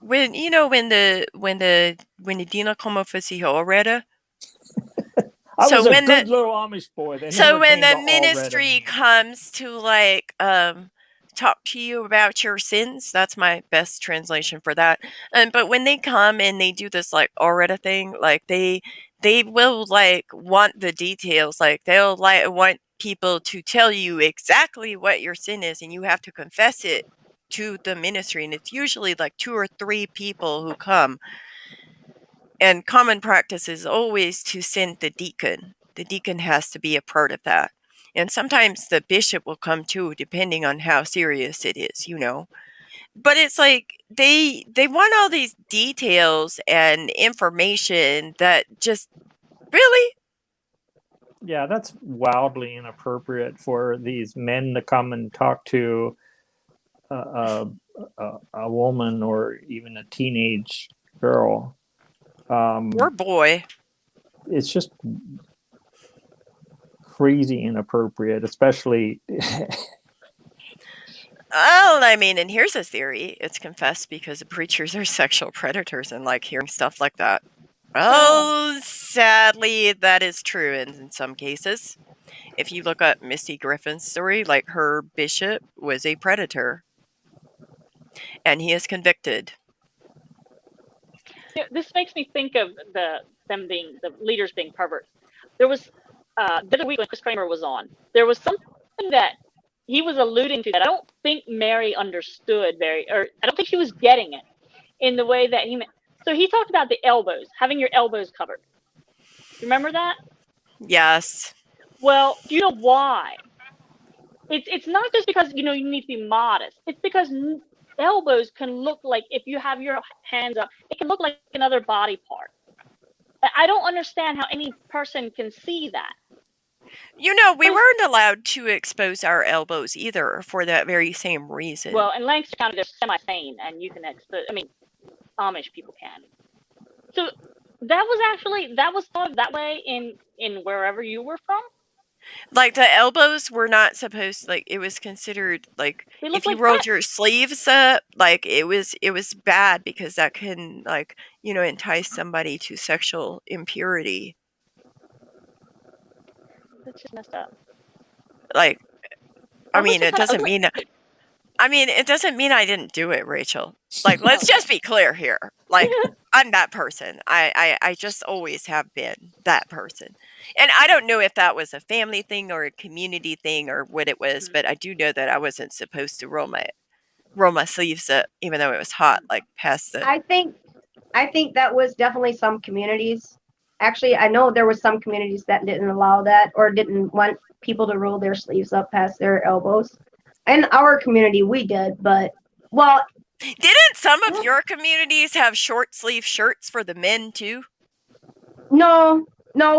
S1: when the Dina como fosse already?
S3: I was a good little Amish boy.
S1: So when the ministry comes to talk to you about your sins, that's my best translation for that. But when they come and they do this already thing, they will want the details. They'll want people to tell you exactly what your sin is, and you have to confess it to the ministry. And it's usually 2 or 3 people who come. And common practice is always to send the deacon. The deacon has to be a part of that. And sometimes the bishop will come too, depending on how serious it is, But it's they want all these details and information that just really.
S3: Yeah, that's wildly inappropriate for these men to come and talk to a woman or even a teenage girl.
S1: Or boy.
S3: It's just crazy inappropriate, especially.
S1: Well, and here's a theory. It's confessed because the preachers are sexual predators and like hearing stuff like that. Well, sadly, that is true in some cases. If you look at Misty Griffin's story, her bishop was a predator. And he is convicted.
S4: Yeah, this makes me think of the leaders being perverts. There was the other week when Chris Kramer was on, there was something that he was alluding to that I don't think Mary understood or I don't think she was getting it in the way that he meant. So he talked about the elbows, having your elbows covered. You remember that?
S1: Yes.
S4: Well, do you know why? It's not just because you need to be modest. It's because elbows can look like, if you have your hands up, it can look like another body part. I don't understand how any person can see that.
S1: We weren't allowed to expose our elbows either for that very same reason.
S4: Well, in Lancaster County, they're semi-sane, and you can Amish people can. So that was thought of that way in wherever you were from?
S1: The elbows were not supposed, it was considered, if you rolled your sleeves up, it was bad because that can, entice somebody to sexual impurity.
S4: That's just messed up.
S1: I mean, it doesn't mean I didn't do it, Rachel. Like, let's just be clear here. Like, I'm that person. I just always have been that person. And I don't know if that was a family thing or a community thing or what it was, but I do know that I wasn't supposed to roll my sleeves up, even though it was hot, like past the.
S2: I think that was definitely some communities. Actually, I know there was some communities that didn't allow that or didn't want people to roll their sleeves up past their elbows. In our community, we did, but well,
S1: Didn't some of your communities have short sleeve shirts for the men too?
S2: no,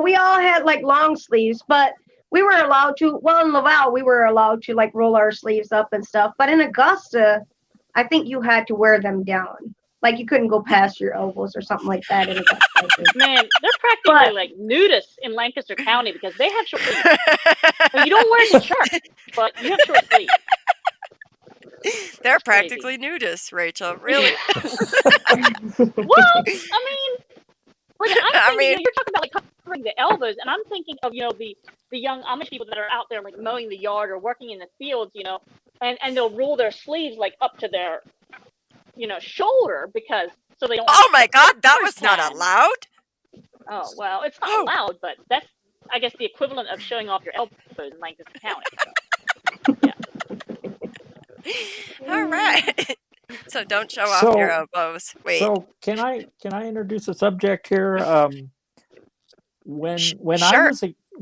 S2: we all had like long sleeves, but we were allowed to. Well, in Laval, we were allowed to like roll our sleeves up and stuff. But in Augusta, I think you had to wear them down. Like you couldn't go past your elbows or something like that in Augusta.
S4: Man, they're practically like nudists in Lancaster County because they have short sleeves. I mean, you don't wear the shirt, but you have short sleeves.
S1: They're practically nudists, Rachel. Really?
S4: Well, I mean, like I'm thinking, you're talking about like covering the elbows, and I'm thinking of the young Amish people that are out there like mowing the yard or working in the fields, and they'll roll their sleeves like up to their shoulder because so they don't.
S1: Oh my God, that was not allowed.
S4: Oh well, it's not allowed, but that's I guess the equivalent of showing off your elbows in Lancaster County. So, yeah.
S1: All right. So don't show off your elbows. Wait.
S3: So can I introduce a subject here? When
S1: Sure.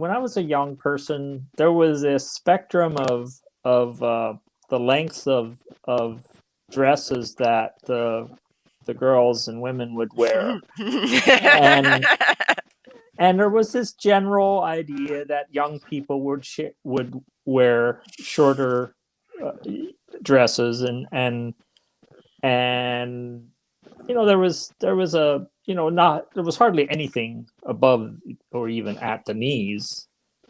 S3: I was a young person, there was a spectrum of the lengths of dresses that the girls and women would wear, and there was this general idea that young people would wear shorter dresses and there was there was hardly anything above or even at the knees,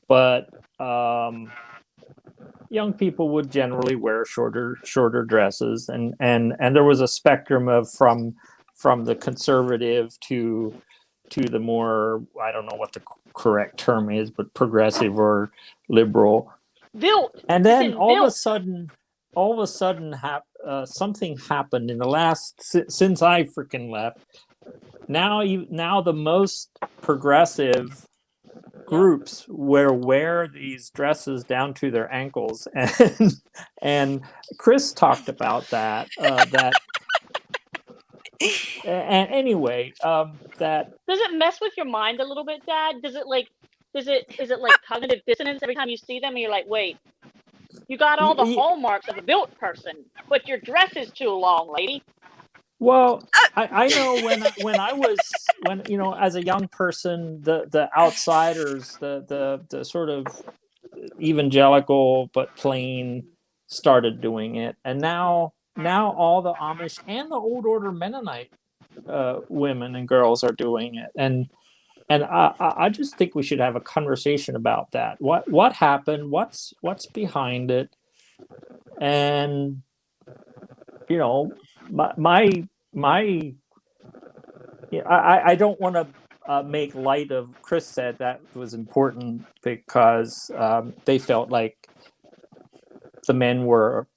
S3: but young people would generally wear shorter dresses, and there was a spectrum of from the conservative to the more, I don't know what the correct term is, but progressive or liberal. And then all of a sudden something happened in the last since I freaking left. Now the most progressive groups wear these dresses down to their ankles, and Chris talked about that. And anyway, that
S4: does it mess with your mind a little bit, Dad? Is it like cognitive dissonance every time you see them and you're like, wait, you got all the hallmarks of a built person, but your dress is too long, lady?
S3: Well, I know when I was as a young person, the outsiders, the sort of evangelical but plain started doing it, and now all the Amish and the Old Order Mennonite women and girls are doing it, and I just think we should have a conversation about that. What happened? What's behind it? And I don't want to make light of. Chris said that was important because they felt like the men were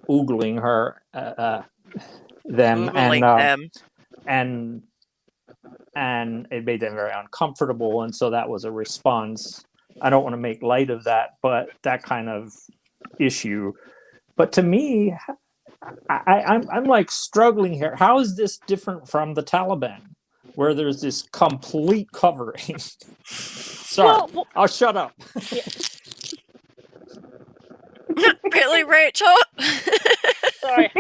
S3: oogling them, and it made them very uncomfortable, and so that was a response. I don't want to make light of that, but that kind of issue. But to me, I'm like struggling here. How is this different from the Taliban, where there's this complete covering? Sorry, I'll shut up.
S1: Really, Rachel?
S4: Sorry,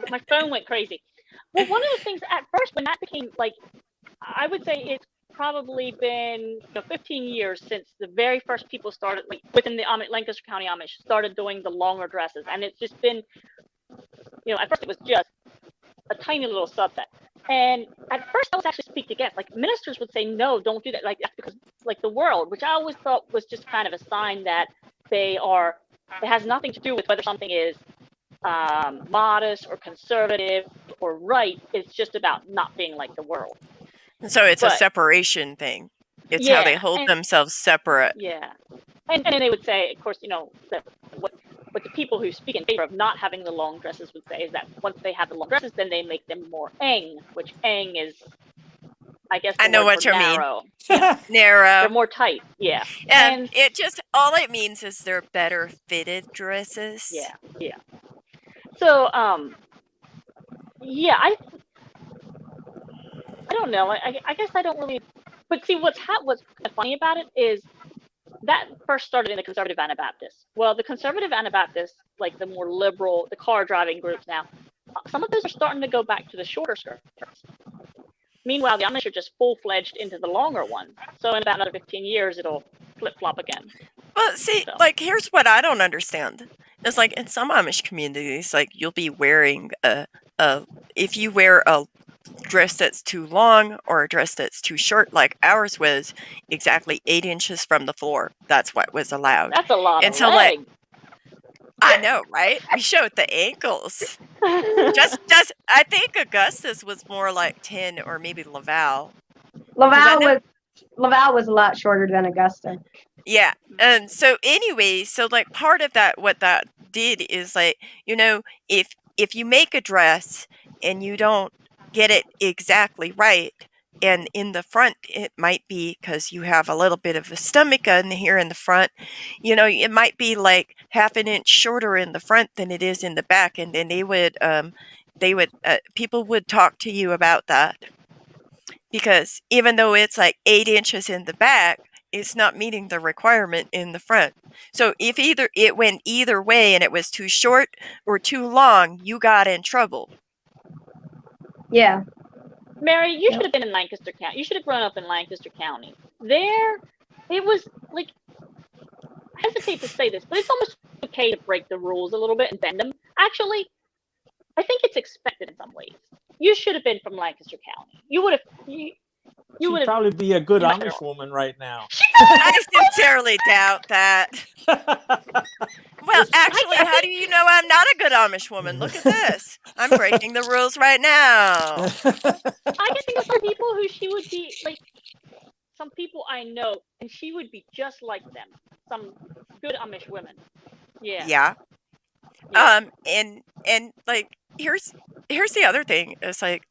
S4: my phone went crazy. Well, one of the things at first when that became like, I would say it's probably been 15 years since the very first people started, like within the Lancaster County Amish, started doing the longer dresses, and it's just been, at first it was just a tiny little subset. And at first I was actually speaked against. Like ministers would say, no, don't do that. Like that's because like the world, which I always thought was just kind of a sign that it has nothing to do with whether something is modest or conservative or right. It's just about not being like the world.
S1: So it's a separation thing. It's how they hold themselves separate.
S4: Yeah. And they would say, of course, that But the people who speak in favor of not having the long dresses would say is that once they have the long dresses, then they make them more eng, which eng is, I guess,
S1: I
S4: the
S1: know
S4: word
S1: what
S4: for
S1: you mean.
S4: narrow. Yeah.
S1: Narrow.
S4: They're more tight. Yeah.
S1: And it just, all it means is they're better fitted dresses.
S4: Yeah. So, yeah, I don't know. I guess I don't really. But see, what's kind of funny about it is that first started in the conservative Anabaptists. Well, the conservative Anabaptists, like the more liberal, the car driving groups now, some of those are starting to go back to the shorter skirts. Meanwhile, the Amish are just full-fledged into the longer ones. So in about another 15 years, it'll flip-flop again.
S1: Well, see, like, here's what I don't understand. It's like in some Amish communities, like, you'll be wearing if you wear a dress that's too long or a dress that's too short, like ours was exactly 8 inches from the floor. That's what was allowed.
S4: That's a lot of
S1: so,
S4: leg.
S1: like, I know, right? We showed the ankles. just I think Augustus was more like 10, or maybe Laval.
S2: Laval was a lot shorter than Augusta.
S1: Yeah. And so anyway, so like part of that, what that did is like, you know, if you make a dress and you don't get it exactly right, and in the front it might be because you have a little bit of a stomach in here in the front, you know, it might be like half an inch shorter in the front than it is in the back, and then people would talk to you about that, because even though it's like 8 inches in the back, it's not meeting the requirement in the front. So if either it went either way and it was too short or too long, you got in trouble.
S2: Yeah.
S4: Mary, you should have been in Lancaster County. You should have grown up in Lancaster County. There, it was like, I hesitate to say this, but it's almost okay to break the rules a little bit and bend them. Actually, I think it's expected in some ways. You should have been from Lancaster County. You would have. You would
S3: probably be a good Amish woman right now.
S1: I sincerely doubt that. Well, actually, how do you know I'm not a good Amish woman? Look at this. I'm breaking the rules right now.
S4: I can think of some people who she would be like, some people I know, and she would be just like them. Some good Amish women. Yeah.
S1: And like, here's the other thing. It's like,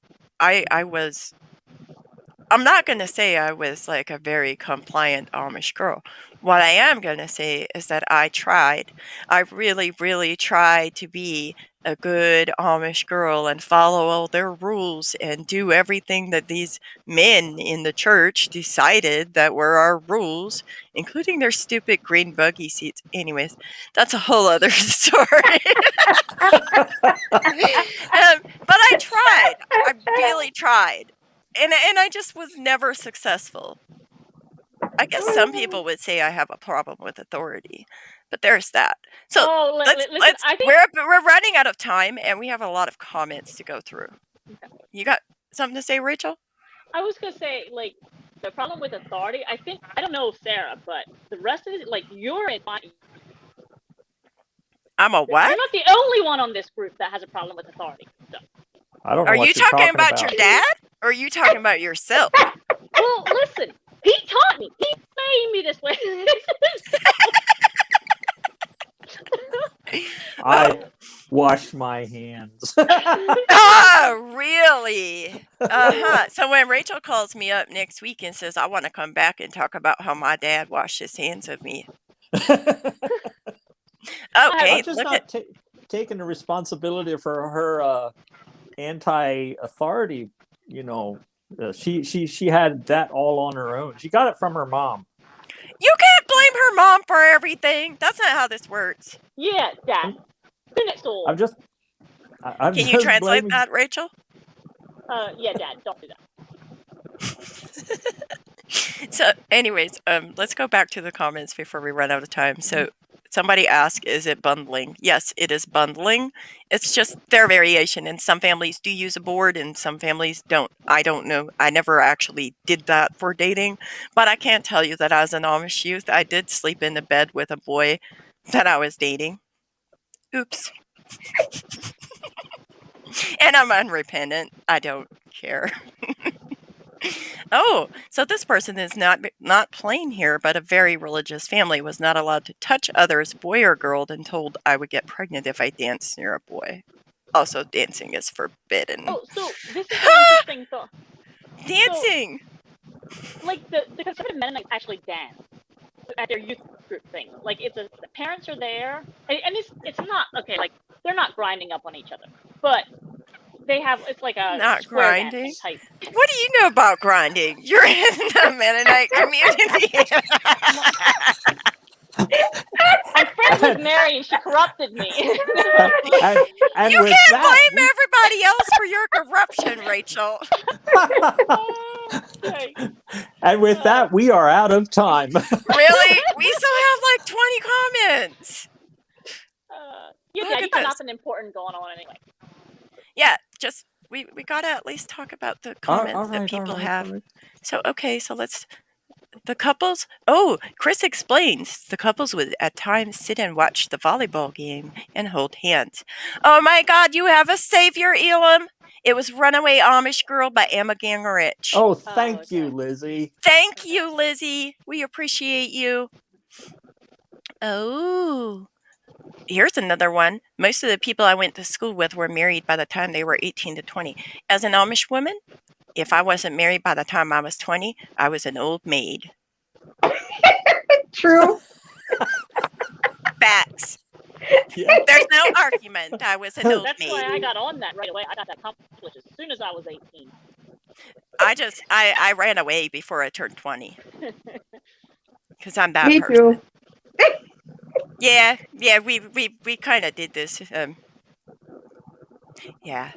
S1: I'm not going to say I was like a very compliant Amish girl. What I am going to say is that I tried. I really, really tried to be a good Amish girl and follow all their rules and do everything that these men in the church decided that were our rules, including their stupid green buggy seats. Anyways, that's a whole other story. But I tried. I really tried. And I just was never successful. I guess some people would say I have a problem with authority, but there's that. So we're running out of time, and we have a lot of comments to go through. Okay. You got something to say, Rachel?
S4: I was gonna say, like, the problem with authority. I don't know Sarah, but the rest of it, like, you're in.
S1: I'm a what?
S4: You're not the only one on this group that has a problem with authority. So.
S3: I don't know.
S1: Are you talking about your dad? Or are you talking about yourself?
S4: Well, listen, he taught me. He made me this way.
S3: I wash my hands.
S1: Oh, really? Uh-huh. So when Rachel calls me up next week and says, I want to come back and talk about how my dad washed his hands of me. Okay.
S3: I'm just not taking the responsibility for her anti-authority, you know. She had that all on her own. She got it from her mom.
S1: You can't blame her mom for everything. That's not how this works.
S4: Yeah, Dad.
S3: I'm just
S1: Can you translate that, Rachel?
S4: Yeah, Dad, don't do that.
S1: So anyways, let's go back to the comments before we run out of time. So somebody asked, is it bundling? Yes, it is bundling. It's just their variation. And some families do use a board and some families don't. I don't know. I never actually did that for dating. But I can tell you that as an Amish youth, I did sleep in the bed with a boy that I was dating. Oops. And I'm unrepentant. I don't care. Oh, so this person is not plain here, but a very religious family, was not allowed to touch others, boy or girl, and told I would get pregnant if I danced near a boy. Also, dancing is forbidden.
S4: Oh, so this is an interesting thought.
S1: Dancing!
S4: So, like, the conservative Mennonites actually dance at their youth group thing. Like, the parents are there, and it's not, okay, like, they're not grinding up on each other, but they have, it's like a
S1: Not
S4: square
S1: grinding.
S4: dancing type.
S1: What do you know about grinding? You're in the Mennonite community.
S4: I'm friends with Mary, and she corrupted me.
S3: And
S1: You
S3: with
S1: can't
S3: that,
S1: blame everybody else for your corruption, Rachel.
S4: Okay.
S3: and with that, we are out of time.
S1: Really? We still have like 20 comments.
S4: Yeah,
S1: Look
S4: you
S1: at
S4: got
S1: this.
S4: nothing important going on anyway.
S1: Yeah, just we gotta at least talk about the comments that people have.
S3: All right.
S1: So okay, so let's the couples. Oh, Chris explains the couples would at times sit and watch the volleyball game and hold hands. Oh my God, you have a savior, Elam. It was Runaway Amish Girl by Emma Gingerich.
S3: Oh, thank
S4: okay.
S3: you, Lizzie.
S1: Thank you, Lizzie. We appreciate you. Oh. Here's another one. Most of the people I went to school with were married by the time they were 18 to 20. As an Amish woman, if I wasn't married by the time I was 20, I was an old maid.
S2: True.
S1: Facts.
S3: Yeah.
S1: There's no argument. I was an old
S4: That's
S1: maid.
S4: why I got on that right away. I got that accomplished as soon as I was 18.
S1: I ran away before I turned 20. Because I'm that
S2: Me
S1: person.
S2: too.
S1: Yeah, we kind of did this. Yeah.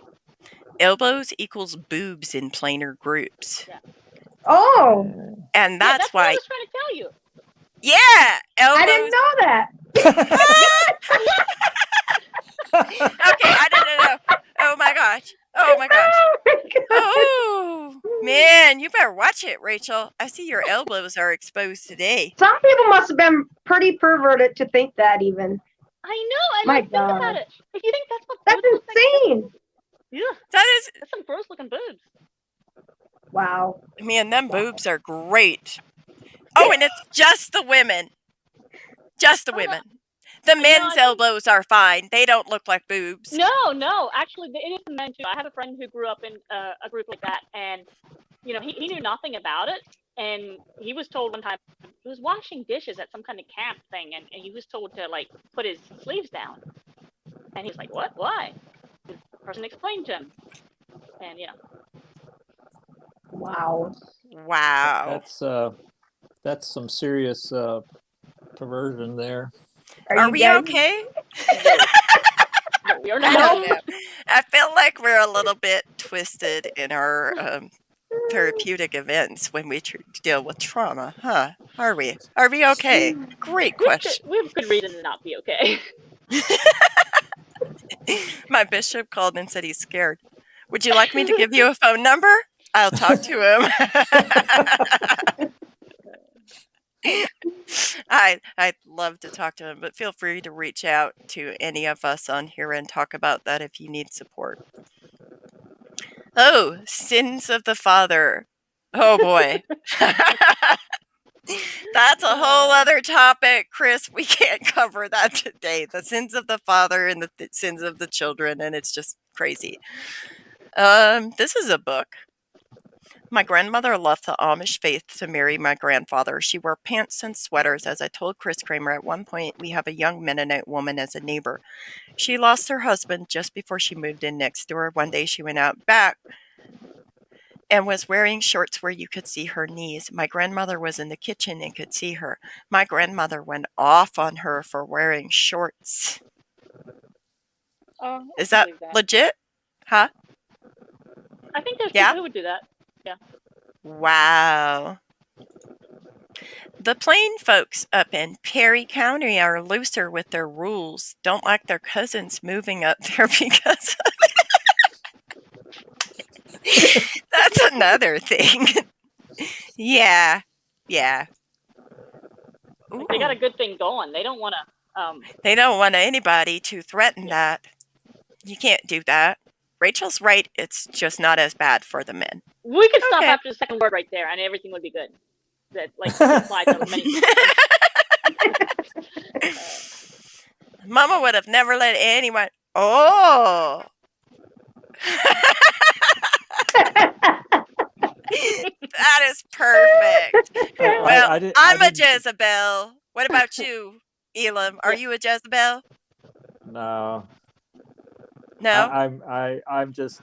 S1: Elbows equals boobs in planar groups.
S4: Yeah.
S2: Oh,
S1: And that's
S4: what I
S1: why.
S4: was trying to tell you.
S1: Yeah, elbows.
S2: I didn't know that.
S1: Okay, I didn't know. Oh my gosh. Oh my gosh. Oh man, you better watch it, Rachel. I see your elbows are exposed today.
S2: Some people must have been pretty perverted to think that even.
S4: I know. I
S2: My
S4: like, think about
S2: God.
S4: it. If you think that's what
S2: That's
S4: boobs look like,
S2: insane.
S4: yeah,
S1: That is,
S4: that's some gross looking boobs.
S2: Wow.
S1: man, them boobs are great. Oh, and it's just the women. Just the women. The men's elbows are fine. They don't look like boobs.
S4: No. Actually, it is the men too. I have a friend who grew up in a group like that, and he knew nothing about it. And he was told one time he was washing dishes at some kind of camp thing, and he was told to like put his sleeves down. And he was like, "What? Why?" The person explained to him, and
S2: Wow.
S1: Wow.
S3: That's some serious perversion there.
S1: Are we okay?
S4: No, you're
S1: I
S4: not.
S1: don't know. I feel like we're a little bit twisted in our therapeutic events when we deal with trauma, huh? Are we? Are we okay? Great question.
S4: We have good reason to not be okay.
S1: My bishop called and said he's scared. Would you like me to give you a phone number? I'll talk to him. I'd love to talk to him, but feel free to reach out to any of us on here and talk about that if you need support. Oh, sins of the father. Oh boy. That's a whole other topic, Chris. We can't cover that today. The sins of the father and the sins of the children, and it's just crazy. This is a book. My grandmother left the Amish faith to marry my grandfather. She wore pants and sweaters. As I told Chris Kramer, at one point, we have a young Mennonite woman as a neighbor. She lost her husband just before she moved in next door. One day she went out back and was wearing shorts where you could see her knees. My grandmother was in the kitchen and could see her. My grandmother went off on her for wearing shorts. Is that legit? Huh?
S4: I think there's people who would do that. Yeah.
S1: Wow. The Plain folks up in Perry County are looser with their rules. Don't like their cousins moving up there because that's another thing. Yeah.
S4: Like they got a good thing going. They don't want to.
S1: They don't want anybody to threaten that. You can't do that. Rachel's right. It's just not as bad for the men.
S4: We could stop
S1: Okay.
S4: after the second word right there, and everything would be good. That could apply to many things.
S1: Mama would have never let anyone. Oh. That is perfect. Well, I'm a Jezebel. What about you, Elam? Are you a Jezebel?
S3: No.
S1: No.
S3: I'm just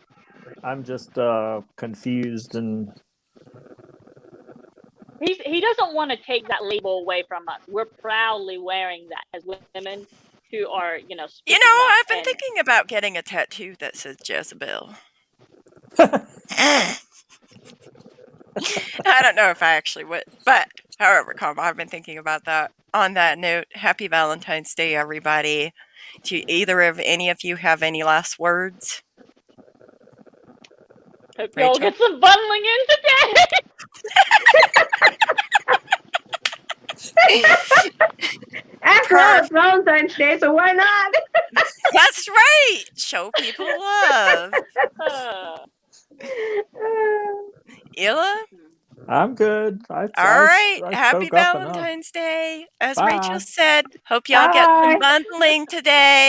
S3: confused and.
S4: He doesn't want to take that label away from us. We're proudly wearing that as women who are, speaking up.
S1: I've been thinking about getting a tattoo that says Jezebel. I don't know if I actually would, but however, I've been thinking about that. On that note, happy Valentine's Day, everybody. Do either of any of you have any last words?
S4: Hope y'all get some bundling in today.
S2: After all, it's Valentine's Day, so why not?
S1: That's right. Show people love. Ella?
S3: I'm good.
S1: All right. Happy Valentine's Day. As Rachel said, hope y'all get some bundling today.